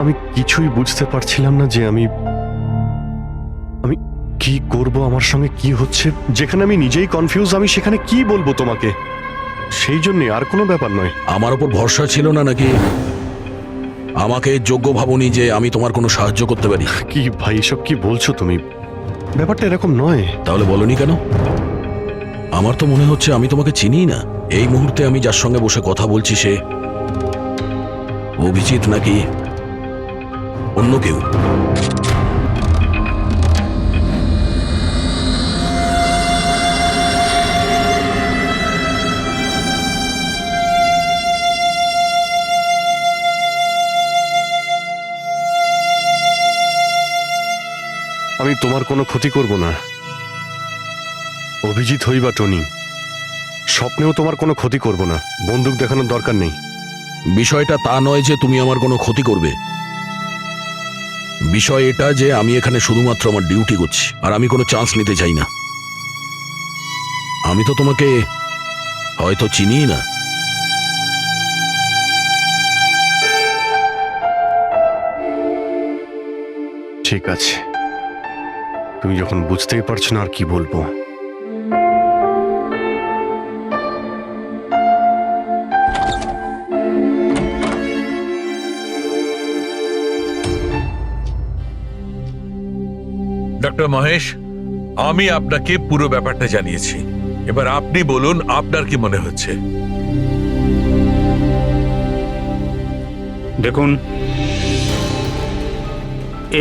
আমি কিছুই বুঝতে পারছিলাম না যে আমি কি করব, আমার সঙ্গে কি হচ্ছে। যেখানে আমি নিজেই কনফিউজ, আমি সেখানে কি বলবো তোমাকে। সেই জন্য আর কোনো ব্যাপার নয়। আমার ওপর ভরসা ছিল না নাকি? আমাকে যোগ্য ভাবনি যে আমি তোমার কোনো সাহায্য করতে পারি? কি ভাই, এসব কি বলছো তুমি? ব্যাপারটা এরকম নয়। তাহলে বলনি কেন? আমার তো মনে হচ্ছে আমি তোমাকে চিনি না। এই মুহূর্তে আমি যার সঙ্গে বসে কথা বলছি সে অভিজিৎ নাকি অন্য কেউ? আমি তোমার কোনো ক্ষতি করব না। অভিজিৎ হই বা টনি, স্বপ্নেও তোমার কোনো ক্ষতি করব না। বন্দুক দেখানোর দরকার নেই। বিষয়টা তা নয় যে তুমি আমার কোনো ক্ষতি করবে। বিষয় এটা যে আমি এখানে শুধুমাত্র আমার ডিউটি করছি, আর আমি কোনো চান্স নিতে চাই না। আমি তো তোমাকে হয়তো চিনিই না। ঠিক আছে, তুমি যখন বুঝতেই পারছো না আর কি বলবো। ডক্টর মহেশ, আমি আপনাকে পুরো ব্যাপারটা জানিয়েছি। এবার আপনি বলুন আপনার কি মনে হচ্ছে? দেখুন,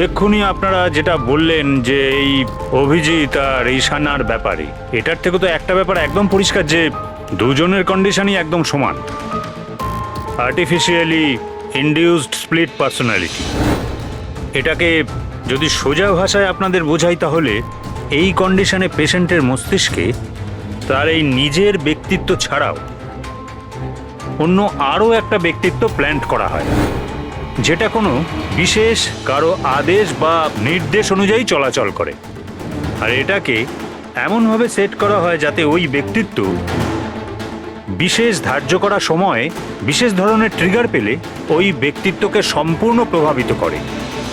এক্ষুনি আপনারা যেটা বললেন যে এই অভিজিৎ আর ঈশানার ব্যাপারে, এটার থেকে তো একটা ব্যাপার একদম পরিষ্কার যে দুজনের কন্ডিশনই একদম সমান। Artificially induced split personality. এটাকে যদি সোজা ভাষায় আপনাদের বোঝাই তাহলে এই কন্ডিশনে পেশেন্টের মস্তিষ্কে তার এই নিজের ব্যক্তিত্ব ছাড়াও অন্য আরও একটা ব্যক্তিত্ব প্ল্যান্ট করা হয়, যেটা কোনো বিশেষ কারো আদেশ বা নির্দেশ অনুযায়ী চলাচল করে। আর এটাকে এমনভাবে সেট করা হয় যাতে ওই ব্যক্তিত্ব বিশেষ ধার্য করা সময়ে বিশেষ ধরনের ট্রিগার পেলে ওই ব্যক্তিত্বকে সম্পূর্ণ প্রভাবিত করে।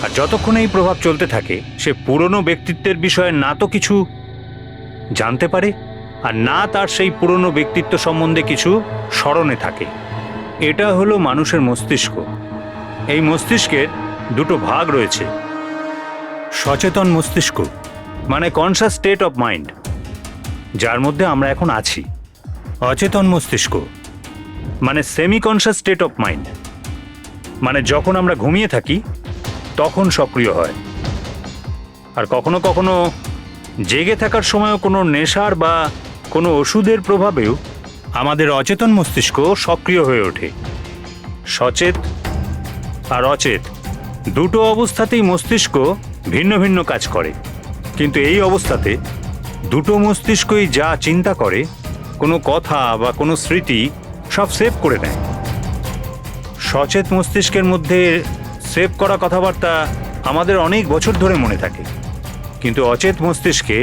আর যতক্ষণ এই প্রভাব চলতে থাকে সে পুরনো ব্যক্তিত্বের বিষয়ে না তো কিছু জানতে পারে আর না তার সেই পুরনো ব্যক্তিত্ব সম্বন্ধে কিছু স্মরণে থাকে। এটা হলো মানুষের মস্তিষ্ক। এই মস্তিষ্কের দুটো ভাগ রয়েছে। সচেতন মস্তিষ্ক মানে কনসাস স্টেট অফ মাইন্ড, যার মধ্যে আমরা এখন আছি। অচেতন মস্তিষ্ক মানে semi conscious state of mind, মানে যখন আমরা ঘুমিয়ে থাকি তখন সক্রিয় হয়। আর কখনো কখনো জেগে থাকার সময়ও কোনো নেশার বা কোনো ওষুধের প্রভাবেও আমাদের অচেতন মস্তিষ্ক সক্রিয় হয়ে ওঠে। সচেত আর অচেত দুটো অবস্থাতেই মস্তিষ্ক ভিন্ন ভিন্ন কাজ করে, কিন্তু এই অবস্থাতে দুটো মস্তিষ্কই যা চিন্তা করে, কোনো কথা বা কোনো স্মৃতি সব সেভ করে নেয়। সচেত মস্তিষ্কের মধ্যে সেভ করা কথাবার্তা আমাদের অনেক বছর ধরে মনে থাকে, কিন্তু অচেত মস্তিষ্কে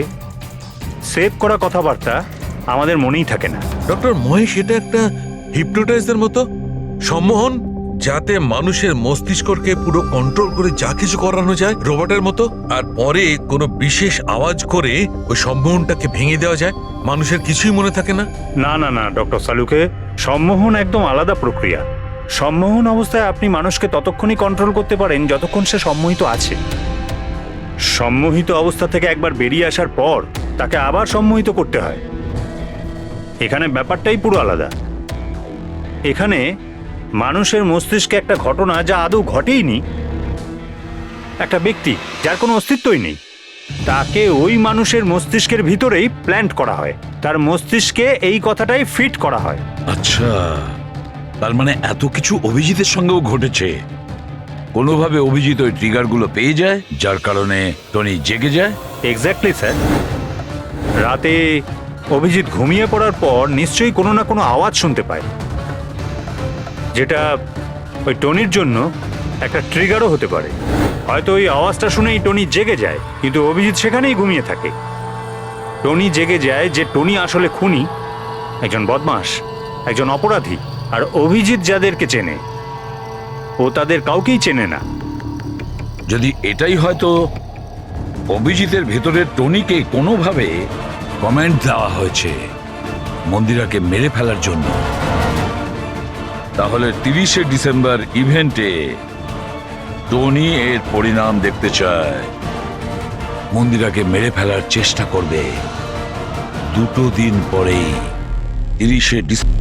সেভ করা কথাবার্তা আমাদের মনেই থাকে না। ডক্টর মহেশ, এটা একটা হিপনোটাইজের মতো সম্মোহন, যাতে মানুষের মস্তিষ্ককে পুরো কন্ট্রোল করে যা কিছু করানো যায় রোবটের মতো, আর পরে কোনো বিশেষ আওয়াজ করে ওই সম্মোহনটাকে ভেঙে দেওয়া যায়। মানুষের কিছুই মনে থাকে না। না না না ডক্টর সালুকে, সম্মোহন একদম আলাদা প্রক্রিয়া। সম্মোহন অবস্থায় আপনি মানুষকে ততক্ষণই কন্ট্রোল করতে পারেন যতক্ষণ সে সম্মোহিত আছে। সম্মোহিত অবস্থা থেকে একবার বেরিয়ে আসার পর তাকে আবার সম্মোহিত করতে হয়। এখানে ব্যাপারটাই পুরো আলাদা। এখানে মানুষের মস্তিষ্কে একটা ঘটনা যা আদৌ ঘটেইনি, একটা ব্যক্তি যার কোনো অস্তিত্বই নেই, তাকে ওই মানুষের মস্তিষ্কের ভিতরেই প্ল্যান্ট করা হয়, তার মস্তিষ্কে এই কথাটাই ফিট করা হয়। আচ্ছা, তার মানে এত কিছু অভিজিতের সঙ্গেও ঘটেছে। কোনোভাবে অভিজিৎ ওই ট্রিগারগুলো পেয়ে যায়, যার কারণে টনি জেগে যায়। Exactly sir. রাতে অভিজিৎ ঘুমিয়ে পড়ার পর নিশ্চয়ই কোনো না কোনো আওয়াজ শুনতে পায়, যেটা ওই টনির জন্য একটা ট্রিগারও হতে পারে। হয়তো ওই আওয়াজটা শুনেই টনি জেগে যায়, কিন্তু অভিজিৎ সেখানেই ঘুমিয়ে থাকে। টনি জেগে যায় যে টনি আসলে খুনি, একজন বদমাশ, একজন অপরাধী। আর অভিজিৎ যাদেরকে চেনে, ও তাদের কাউকেই চেনে না। যদি এটাই হয়তো অভিজিতের ভেতরের টনিকে কোনোভাবে কমেন্ট দেওয়া হয়েছে মন্দিরাকে মেরে ফেলার জন্য, তাহলে 30শে ডিসেম্বর ইভেন্টে টনি এর পরিণাম দেখতে চায়। মন্দিরাকে মেরে ফেলার চেষ্টা করবে 2 দিন পরেই, 30শে ডিসেম্বর।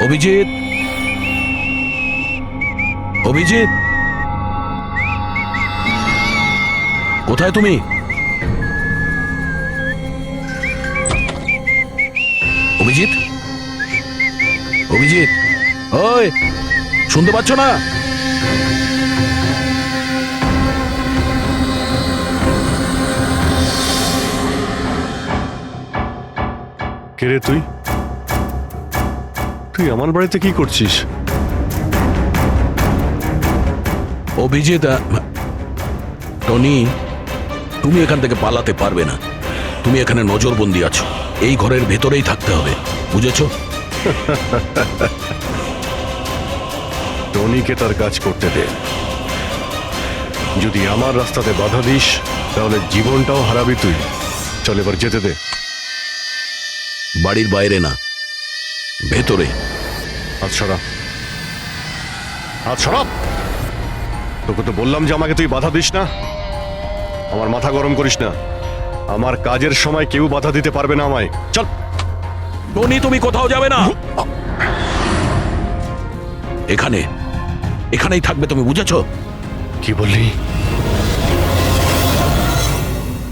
অভিজিৎ, অভিজিৎ, কোথায় তুমি? অভিজিৎ, অভিজিৎ, ওই শুনতে পাচ্ছ না? কে রে তুই? তুই আমার বাড়িতে কি করছিস? অভিজিৎ, টনি, তুমি এখান থেকে পালাতে পারবে না। তুমি এখানে নজরবন্দি আছো, এই ঘরের ভেতরেই থাকতে হবে, বুঝেছো? টনিকে তার কাজ করতে দে। যদি আমার রাস্তাতে বাধা দিস তাহলে জীবনটাও হারাবি তুই। চল এবার যেতে দে। বাড়ির বাইরে না, ভেতরে। হাত সরা, হাত সরা। তোকে তো বললাম যে আমাকে তুই বাধা দিস না। আমার মাথা গরম করিস না। আমার কাজের সময় কেউ বাধা দিতে পারবে না আমায়। চল। টনি, তুমি কোথাও যাবে না, এখানে, এখানেই থাকবে তুমি, বুঝেছো? কি বললি?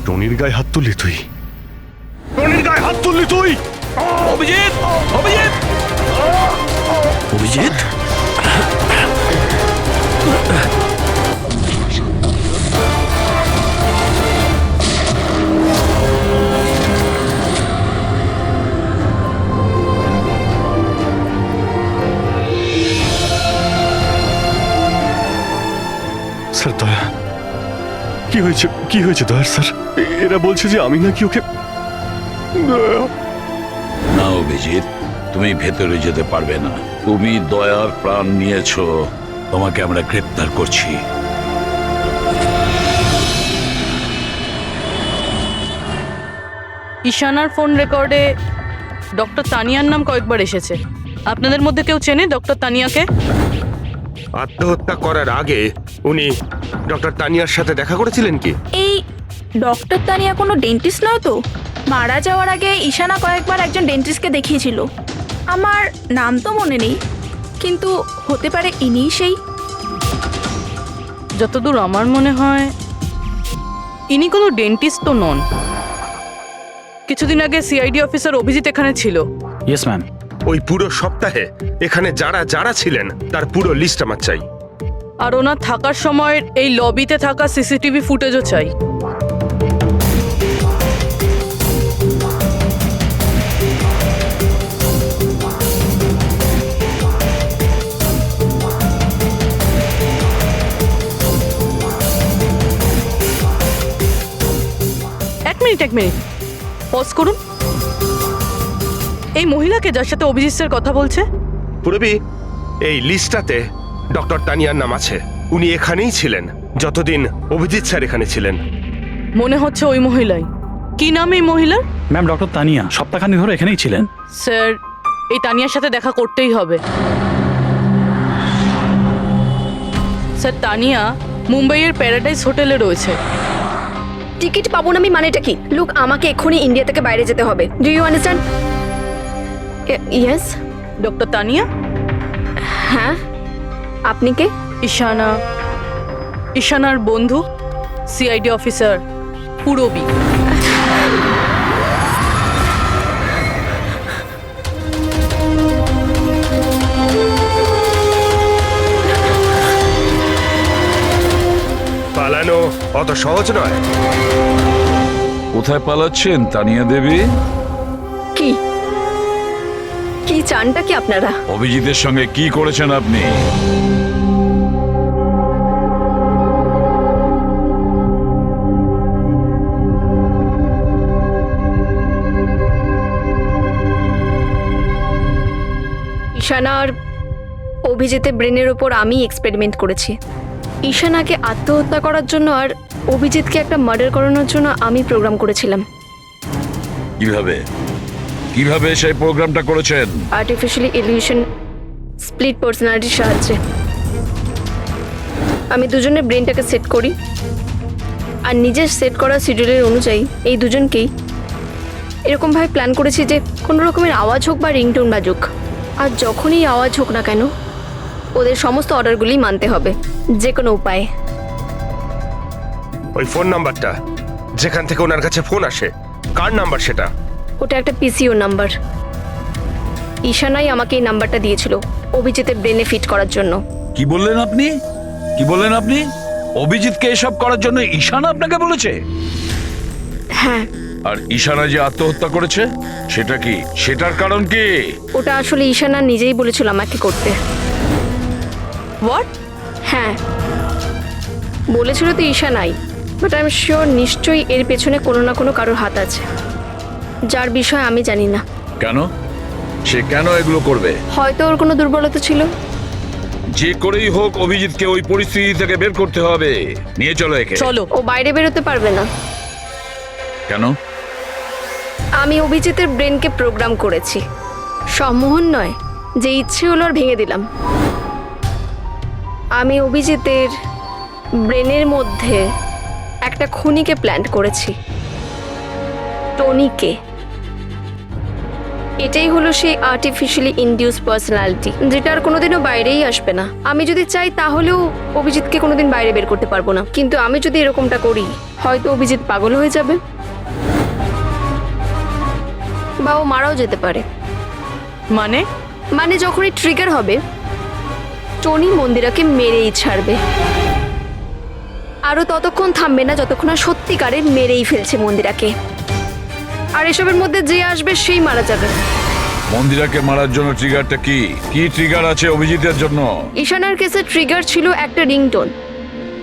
টনির গায়ে হাত তুললি তুই? টনির গায়ে হাত তুললি তুই? অভিজিৎ, অভিজিৎ, অভিজিৎ, স্যার দয়া, কি হয়েছে? কি হয়েছে দয়ার স্যার? এরা বলছে যে আমি নাকি ওকে। না অভিজিৎ, তুমি ভেতরে যেতে পারবে না। তুমি দয়ার প্রাণ নিয়েছো, তোমাকে আমরা গ্রেপ্তার করছি। ঈশানার ফোন রেকর্ডে ডক্টর তানিয়ার নাম কয়েকবার এসেছে। আপনাদের মধ্যে কেউ চেনে ডক্টর তানিয়াকে? আত্মহত্যা করার আগে উনি ডক্টর তানিয়ার সাথে দেখা করেছিলেন কি? এই ডক্টর তানিয়া কোনো ডেন্টিস্ট নয় তো? মারা যাওয়ার আগে ঈশানা কয়েকবার একজন ডেন্টিস্টকে দেখিয়েছিল। আমার নাম তো মনে নেই, কিন্তু হতে পারে ইনিই সেই। যতদূর আমার মনে হয় ইনি কোনো ডেন্টিস্ট তো নন। কিছুদিন আগে সিআইডি অফিসার অভিজিৎ এখানে ছিল। Yes ma'am. ওই পুরো সপ্তাহে এখানে যারা যারা ছিলেন তার পুরো লিস্ট আমার চাই। আর ওনার থাকার সময় এই লবিতে থাকা সিসিটিভি ফুটেজও চাই। এক মিনিট পজ করুন। এই মহিলাকে যার সাথে অভিজিৎ স্যার কথা বলছে? পুরবি, এই লিস্টটাতে ডক্টর তানিয়ার নাম আছে। উনি এখানেই ছিলেন যতদিন অভিজিৎ স্যার এখানে ছিলেন। মনে হচ্ছে ওই মহিলাই। কি নাম এই মহিলার? ম্যাম, ডক্টর তানিয়া সপ্তাহখানি ধরে এখানেই ছিলেন। স্যার, এই তানিয়ার সাথে দেখা করতেই হবে। স্যার, তানিয়া মুম্বাইয়ের প্যারাডাইস হোটেলে রয়েছে। টিকিট পাবো না আমি মানেটা কি? লুক, আমাকে এক্ষুনি ইন্ডিয়া থেকে বাইরে যেতে হবে। Do you understand? Yes. Doctor Tania? হ্যাঁ, আপনি কে? ঈশানা, ঈশানার বন্ধু, সিআইডি অফিসার পুরবী। পালানো অত সহজ নয়। কোথায় পালাচ্ছেন তানিয়া দেবী? কি কি চানটা কি আপনারা? অভিজিতের সঙ্গে কি করেছেন আপনি? ঈশানা আর অভিজিতের ব্রেনের উপর আমি এক্সপেরিমেন্ট করেছি। ঈশানাকে আত্মহত্যা করার জন্য আর অভিজিৎকে একটা মার্ডার করানোর জন্য আমি প্রোগ্রাম করেছিলাম। কিভাবে কিভাবে সেই প্রোগ্রামটা করেছেন? আর্টিফিশিয়ালি ইলিউশন স্প্লিট পার্সোনালিটির সাহায্যে আমি দুজনের ব্রেনটাকে সেট করি, আর নিজের সেট করা শিডিউলের অনুযায়ী এই দুজনকেই এরকমভাবে প্ল্যান করেছি যে কোনো রকমের আওয়াজ হোক বা রিংটোন বাজুক, আর যখনই আওয়াজ হোক না কেন ওদের সমস্ত অর্ডারগুলি মানতে হবে যে কোনো উপায়ে। ওই ফোন নাম্বারটা যেখান থেকে ওনার কাছে ফোন আসে, কার নাম্বার সেটা? ওটা একটা পিসিও নাম্বার। ঈশানাই আমাকে এই নাম্বারটা দিয়েছিল অভিজিতের ব্রেনে ফিট করার জন্য। কি বললেন আপনি? কি বললেন আপনি? অভিজিৎকে এসব করার জন্য ঈশানা আপনাকে বলেছে? হ্যাঁ। আর ঈশানা যে আত্মহত্যা করেছে সেটা কি? সেটার কারণ কি? ওটা আসলে ঈশানা নিজেই বলেছিল আমাকে করতে। হোয়াট? হ্যাঁ, বলেছিল তো ঈশানাই, বাট আই এম শিওর নিশ্চয়ই এর পেছনে কোনো না কোনো কারোর হাত আছে, যার বিষয়ে আমি জানি না। কেন? সে কেন এগুলো করবে? হয়তো ওর কোনো দুর্বলতা ছিল। যে করেই হোক অভিজিৎকে ওই পরিস্থিতি থেকে বের করতে হবে। নিয়ে চলো একে। চলো। ও বাইরে বেরোতে পারবে না। কেন? আমি অভিজিতের ব্রেনকে প্রোগ্রাম করেছি। সম্মোহন নয়, যে ইচ্ছে হলো আর ভেঙে দিলাম। আমি অভিজিতের ব্রেনের মধ্যে একটা খুনিকে প্ল্যান করেছি, টনিকে। এটাই হলো সেই আর্টিফিশিয়ালি ইনডিউস পার্সোনালিটি, যেটা আর কোনোদিনও বাইরেই আসবে না। আমি যদি চাই তাহলেও অভিজিৎকে কোনোদিন বাইরে বের করতে পারবো না, কিন্তু আমি যদি এরকমটা করি হয়তো অভিজিৎ পাগল হয়ে যাবে বা ও মারাও যেতে পারে। মানে যখনই ট্রিগার হবে টনি মন্দিরাকে মেরেই ছাড়বে, আরও ততক্ষণ থামবে না যতক্ষণ না সত্যিকারে মেরেই ফেলছে মন্দিরাকে। আর এসবের মধ্যে যে আসবে সেই মারা যাবে। মন্দিরাকে মারার জন্য ট্রিগারটা কি? কি ট্রিগার আছে অভিজিতের জন্য? ঈশানার কেসে ট্রিগার ছিল একটা রিংটোন,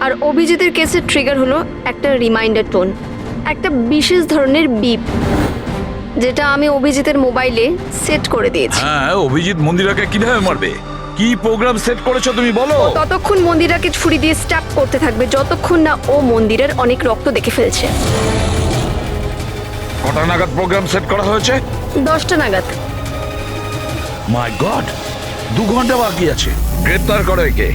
আর অভিজিতের কেসে ট্রিগার হলো একটা রিমাইন্ডার টোন, একটা বিশেষ ধরনের বিপ, যেটা আমি অভিজিতের মোবাইলে সেট করে দিয়েছি। হ্যাঁ, অভিজিৎ মন্দিরাকে কিভাবে মারবে? কি প্রোগ্রাম সেট করেছো তুমি বলো? ততক্ষণ মন্দিরাকে ছুরি দিয়ে স্ট্যাপ করতে থাকবে যতক্ষণ না ও মন্দিরের অনেক রক্ত দেখে ফেলছে। কটা নাগাদ প্রোগ্রাম সেট করা হয়েছে? 10টা নাগাদ। মাই গড, 2 ঘন্টা বাকি আছে। গ্রেপ্তার করো একে।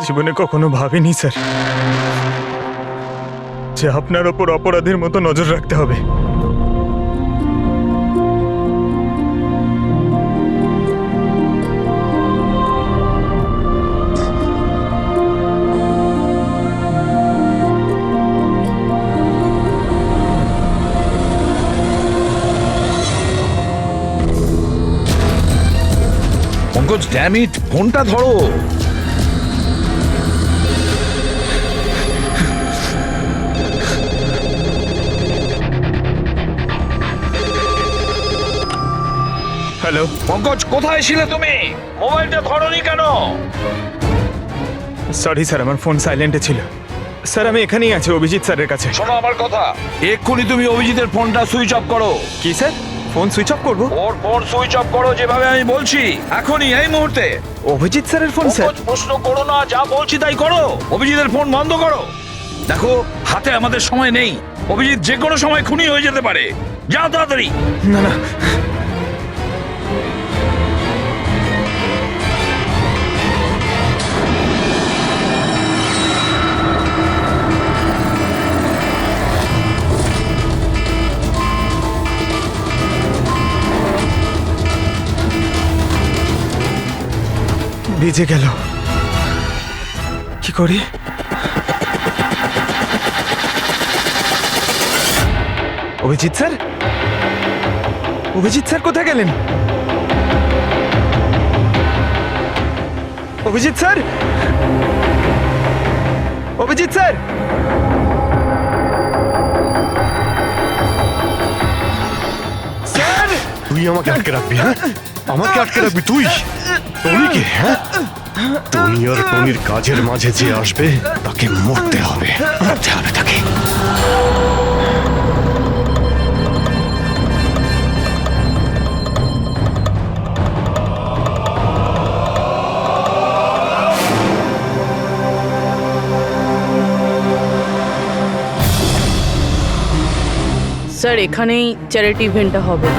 জীবনে কখনো ভাবিনি স্যার যে আপনার ওপর অপরাধের মতো নজর রাখতে হবে। পঙ্কজ, ড্যাম ইট, ফোনটা ধরো। হ্যালো পঙ্কজ, কোথায় ছিলে তুমি? মোবাইলটা ধরোনি কেন? সরি স্যার, আমার ফোন সাইলেন্টে ছিল। স্যার আমি এখানেই আছি অভিজিৎ স্যারের কাছে। শোনো আমার কথা, এক্ষুনি তুমি অভিজিতের ফোনটা সুইচ অফ করো। কি স্যার, ফোন সুইচ অফ করবো? ওর ফোন সুইচ অফ করো, যেভাবে আমি বলছি, এখনই, এই মুহূর্তে। অভিজিৎ স্যারের ফোন স্যার? পঙ্কজ, প্রশ্ন করো না, যা বলছি তাই করো। অভিজিতের ফোন বন্ধ করো। দেখো, হাতে আমাদের সময় নেই। অভিজিৎ যে কোনো সময় খুনি হয়ে যেতে পারে। যাও তাড়াতাড়ি। না না, ভিজে গেল, কি করি? অভিজিৎ স্যার, অভিজিৎ স্যার কোথায় গেলেন? Abhijit sir, Abhijit sir, sir! তুই আমাকে আটকে রাখবি? হ্যাঁ, আমাকে আটকে রাখবি তুই? টনিকে? হ্যাঁ, টনি আর টনির কাজের মাঝে যে আসবে তাকে মরতে হবে, মরতে হবে তাকে। স্যার এখানেই চ্যারিটি ইভেন্টটা হবে।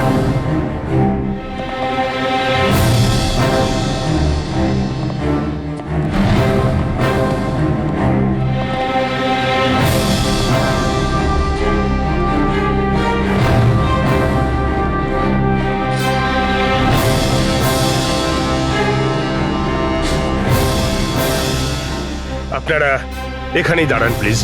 আপনারা এখানেই দাঁড়ান please.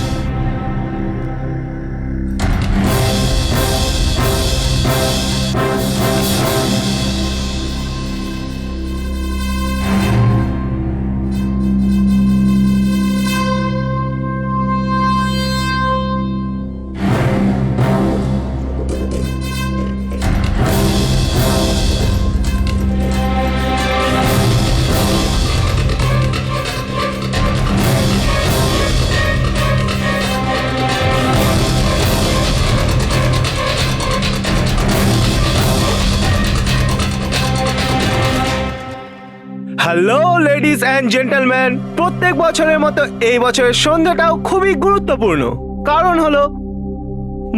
Hello ladies and gentleman, প্রত্যেক বছরের মতো এই বছরের সন্ধ্যাটাও খুবই গুরুত্বপূর্ণ। কারণ হলো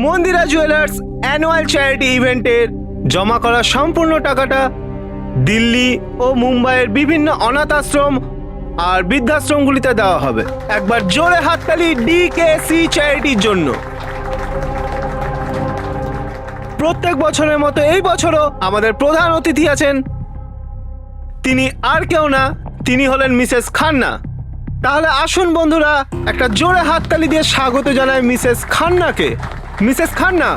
মন্দিরা জুয়েলার্স অ্যানুয়াল চ্যারিটি ইভেন্টের জমা করা সম্পূর্ণ টাকাটা দিল্লি ও মুম্বাইয়ের বিভিন্ন অনাথ আশ্রম আর বৃদ্ধাশ্রমগুলিতে দেওয়া হবে। একবার জোরে হাততালি ডিকেসি চ্যারিটির জন্য। প্রত্যেক বছরের মতো এই বছরও আমাদের প্রধান অতিথি আছেন। তিনি আর কেউ না, তিনি হলেন মিসেস খান্না। তাহলে আসুন বন্ধুরা, একটা জোরে হাততালি দিয়ে স্বাগত জানাই মিসেস খান্নাকে। Mrs Khanna,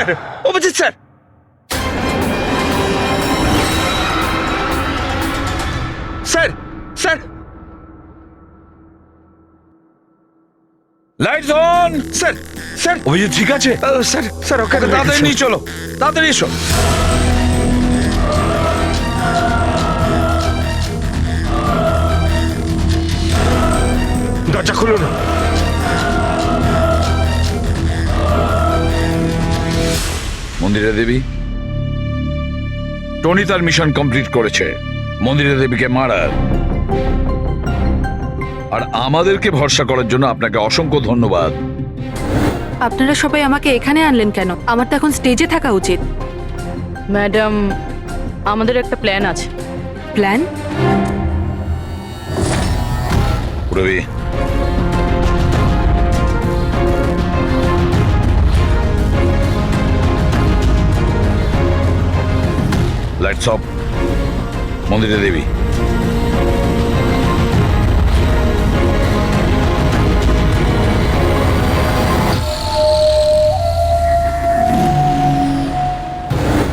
sir, Abhijit sir. Sir, sir, lights on. Sir, sir, Abhijit ঠিক আছে? স্যার, স্যার, ওকে তাড়াতাড়ি নিয়ে চলো, তাড়াতাড়ি এসো। দরজা খুলুন। মন্দিরা দেবী, টনি তার মিশন কমপ্লিট করেছে মন্দিরা দেবীকে মারার। আর আমাদেরকে ভরসা করার জন্য আপনাকে অসংখ্য ধন্যবাদ। আপনারা সবাই আমাকে এখানে আনলেন কেন? আমার তো এখন স্টেজে থাকা উচিত। ম্যাডাম, আমাদের একটা প্ল্যান আছে। Plan? Ravi, lights off. Mandira Devi,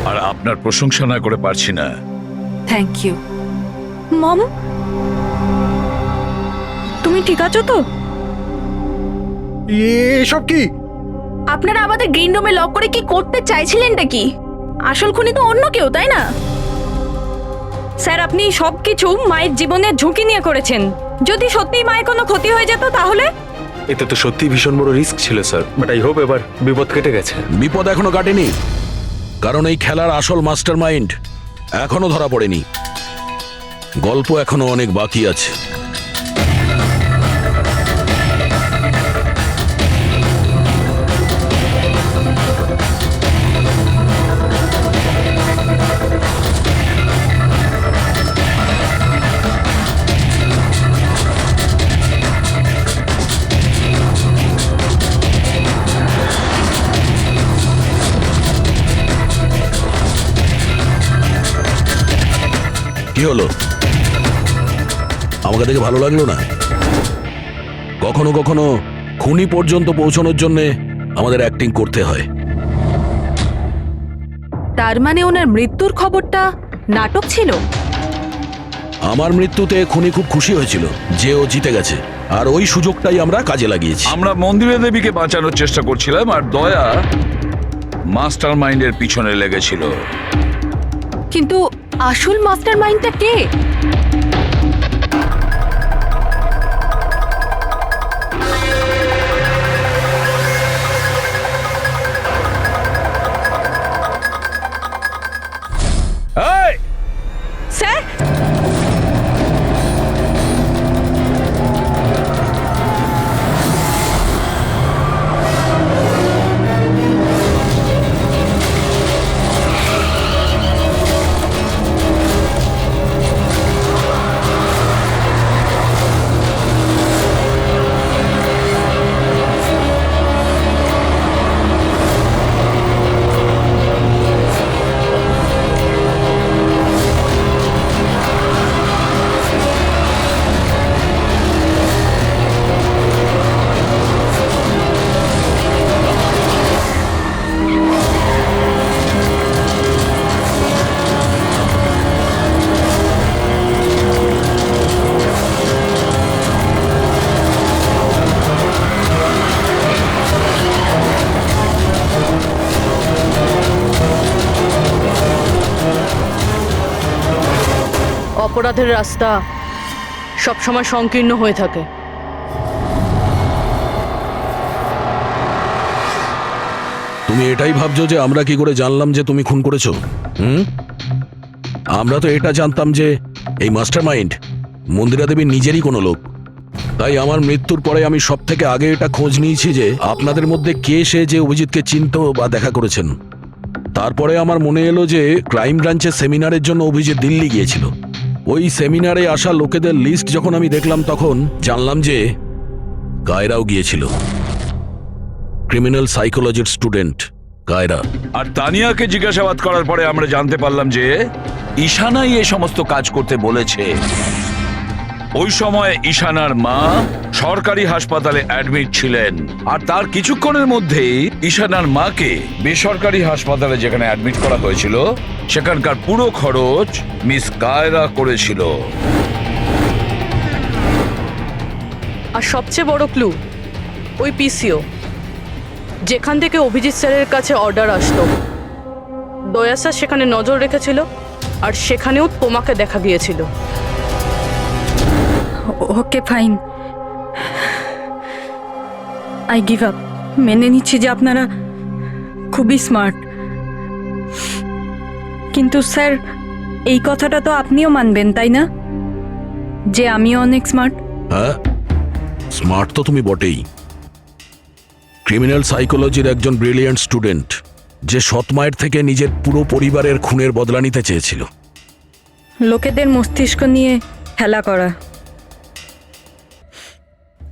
আর আপনার প্রশংসা না করে পারছি না। Thank you. মম, তুমি ঠিক আছো তো? এসব কি? আপনারা আমাদের গ্রিন রুমে লক করে কি করতে চাইছিলেনটা কি? আসল খুনি তো অন্য কেউ, তাই না? স্যার, আপনি সবকিছু মায়ের জীবনের ঝুঁকি নিয়ে করেছেন। যদি সত্যিই মায়ের কোনো ক্ষতি হয়ে যেত তাহলে? এতে তো সত্যি ভীষণ বড় রিস্ক ছিল স্যার, বাট আই হোপ এবার বিপদ কেটে গেছে। বিপদ এখনো কাটেনি, কারণ এই খেলার আসল মাস্টার মাইন্ড এখনো ধরা পড়েনি। গল্প এখনো অনেক বাকি আছে। কি হলো? আমাকে দেখে ভালো লাগলো না? কখনো কখনো খুনি পর্যন্ত পৌঁছানোর জন্য আমাদের অ্যাক্টিং করতে হয়। তার মানে ওনার মৃত্যুর খবরটা নাটক ছিল? আমার মৃত্যুতে খুনি খুব খুশি হয়েছিল যে ও জিতে গেছে, আর ওই সুযোগটাই আমরা কাজে লাগিয়েছি। আমরা মন্দিরা দেবীকে বাঁচানোর চেষ্টা করছিলাম, আর দয়া মাস্টার মাইন্ডের পিছনে লেগেছিল। কিন্তু আসল মাস্টার মাইন্ডটা কে? এই, স্যার, অপরাধের রাস্তা সবসময় সংকীর্ণ হয়ে থাকে। তুমি এটাই ভাবছো যে আমরা কি করে জানলাম যে তুমি খুন করেছো? আমরা তো এটা জানতাম যে এই মাস্টার মাইন্ড মন্দিরা দেবীর নিজেরই কোনো লোক। তাই আমার মৃত্যুর পরে আমি সব থেকে আগে এটা খোঁজ নিয়েছি যে আপনাদের মধ্যে কে সে যে অভিজিৎকে চিনতো বা দেখা করেছেন। তারপরে আমার মনে এলো যে ক্রাইম ব্রাঞ্চের সেমিনারের জন্য অভিজিৎ দিল্লি গিয়েছিল। ওই সেমিনারে আসা লোকেদের লিস্ট যখন আমি দেখলাম তখন জানলাম যে কায়রাও গিয়েছিল। ক্রিমিনাল সাইকোলজির স্টুডেন্ট কায়রা। আর তানিয়াকে জিজ্ঞাসাবাদ করার পরে আমরা জানতে পারলাম যে ঈশানাই এই সমস্ত কাজ করতে বলেছে। ওই সময় ঈশানার মা সরকারি হাসপাতালে অ্যাডমিট ছিলেন, আর তার কিছুক্ষণের মধ্যেই ঈশানার মাকে বেসরকারি হাসপাতালে যেখানে অ্যাডমিট করা হয়েছিল সেখানকার পুরো খরচ মিস কায়রা করেছিল। আর সবচেয়ে বড় ক্লু, ওই পিসিও যেখান থেকে অভিজিৎ স্যারের কাছে অর্ডার আসতো, দয়া স্যার সেখানে নজর রেখেছিল, আর সেখানেও তোমাকে দেখা গিয়েছিল। Okay fine, I give up. মেনে নিচ্ছি যে আপনারা খুবই স্মার্ট, কিন্তু স্যার এই কথাটা তো আপনিও মানবেন তাই না, যে আমিও অনেক স্মার্ট? হ্যাঁ, স্মার্ট তো তুমি বটেই। ক্রিমিনাল সাইকোলজির একজন ব্রিলিয়ান্ট স্টুডেন্ট, যে সৎ মায়ের থেকে নিজের পুরো পরিবারের খুনের বদলা নিতে চেয়েছিল। লোকেদের মস্তিষ্ক নিয়ে খেলা করা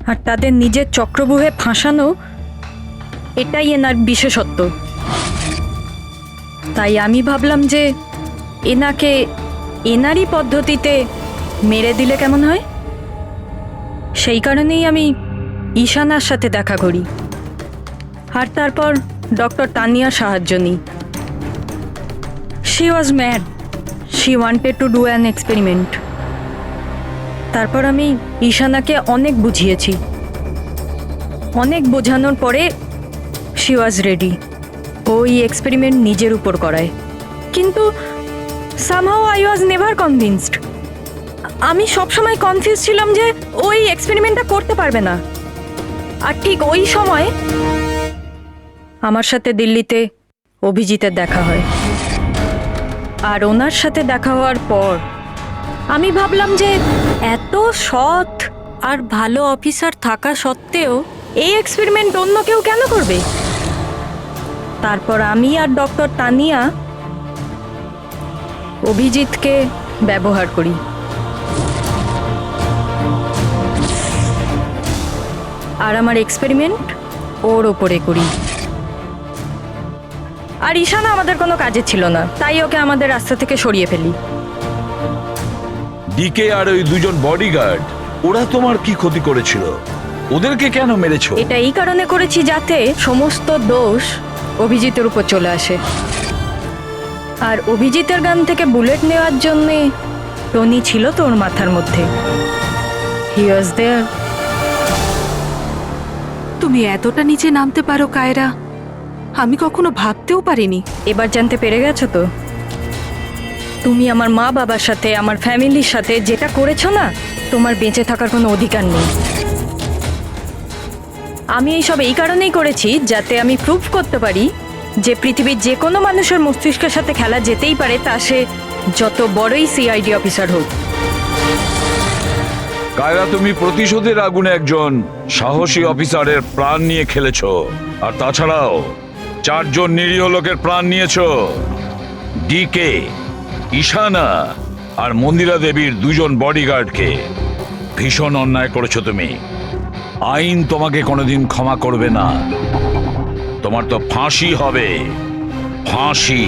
আর তাদের নিজের চক্রব্যূহে ফাঁসানো, এটাই এনার বিশেষত্ব। তাই আমি ভাবলাম যে এনাকে এনারই পদ্ধতিতে মেরে দিলে কেমন হয়। সেই কারণেই আমি ঈশানার সাথে দেখা করি, আর তারপর ডক্টর তানিয়ার সাহায্য নিই। She was mad, she wanted to do an experiment. তারপর আমি ঈশানাকে অনেক বুঝিয়েছি, অনেক বোঝানোর পরে শি ওয়াজ রেডি। ওই এক্সপেরিমেন্ট নিজের উপর করায়, কিন্তু somehow I was never convinced. আমি সবসময় কনফিউজ ছিলাম যে ওই এক্সপেরিমেন্টটা করতে পারবে না। আর ঠিক ওই সময় আমার সাথে দিল্লিতে অভিজিতের দেখা হয়, আর ওনার সাথে দেখা হওয়ার পর আমি ভাবলাম যে এত সৎ আর ভালো অফিসার থাকা সত্ত্বেও এই এক্সপেরিমেন্ট অন্য কেউ কেন করবে। তারপর আমি আর ডক্টর তানিয়া অভিজিৎকে ব্যবহার করি, আর আমার এক্সপেরিমেন্ট ওর ওপরে করি। আর ঈশানা আমাদের কোনো কাজে ছিল না, তাই ওকে আমাদের রাস্তা থেকে সরিয়ে ফেলি। ডিকে আর ওই দুজন বডিগার্ড, ওরা তোমার কি ক্ষতি করেছিল? ওদেরকে কেন মেরেছো? এটা এই কারণে করেছি যাতে সমস্ত দোষ অভিজিতের উপর চলে আসে। আর অভিজিতের গান থেকে বুলেট নেওয়ার জন্যে টনি ছিল তোর মাথার মধ্যে। হি ওয়াজ দেয়ার। তুমি এতটা নিচে নামতে পারো কায়রা, আমি কখনো ভাবতেও পারিনি। এবার জানতে পেরে গেছো তো? তুমি আমার মা বাবার সাথে, আমার ফ্যামিলির সাথে যেটা করেছো না, তোমার বেঁচে থাকার কোনো অধিকার নেই। আমি এইসব এই কারণেই করেছি যাতে আমি প্রুভ করতে পারি যে পৃথিবীর যে কোনো মানুষের মস্তিষ্কের সাথে খেলা যেতেই পারে, তা সে যত বড়ই সিআইডি অফিসার হোক। কায়রা, তুমি প্রতিশোধের আগুনে একজন সাহসী অফিসারের প্রাণ নিয়ে খেলেছো, আর তাছাড়াও 4 জন নিরীহ লোকের প্রাণ নিয়েছো। ডিকে, ঈশানা আর মন্দিরা দেবীর 2 জন বডিগার্ডকে। ভীষণ অন্যায় করেছো তুমি। আইন তোমাকে কোনোদিন ক্ষমা করবে না। তোমার তো ফাঁসি হবে, ফাঁসি।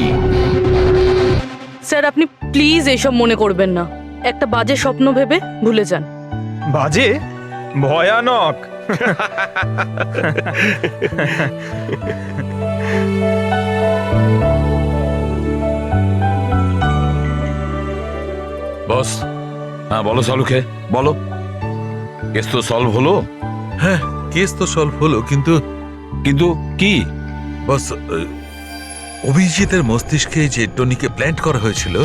স্যার, আপনি প্লিজ এসব মনে করবেন না। একটা বাজে স্বপ্ন ভেবে ভুলে যান। বাজে? ভয়ানক। বস, হ্যাঁ বলো সালুকে, বলো। কেস তো সলভ হলো? হ্যাঁ, কেস তো সলভ হলো, কিন্তু কিন্তু কি? বস, অভিজিতের মস্তিষ্কে যে টনিকে প্ল্যান্ট করা হয়েছিল,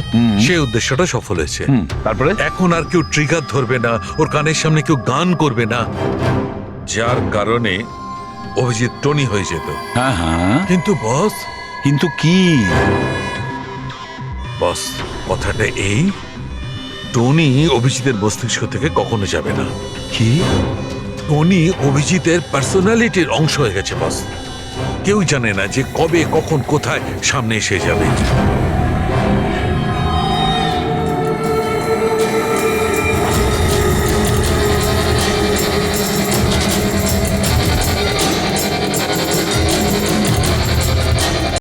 সেই উদ্দেশ্যটা সফল হয়েছে। তারপরে এখন আর কেউ ট্রিগার ধরবে না, ওর কানের সামনে কেউ গান করবে না, যার কারণে অভিজিৎ টনি হয়ে যেত। হ্যাঁ হ্যাঁ, কিন্তু বস, কিন্তু কি? বস, কথাটা এই, টনি অভিজিতের মস্তিষ্ক থেকে কখনো যাবে না। কি? টনি অভিজিতের পার্সোনালিটির অংশ হয়ে গেছে বস। কেউ জানে না যে কবে, কখন, কোথায় সামনে এসে যাবে।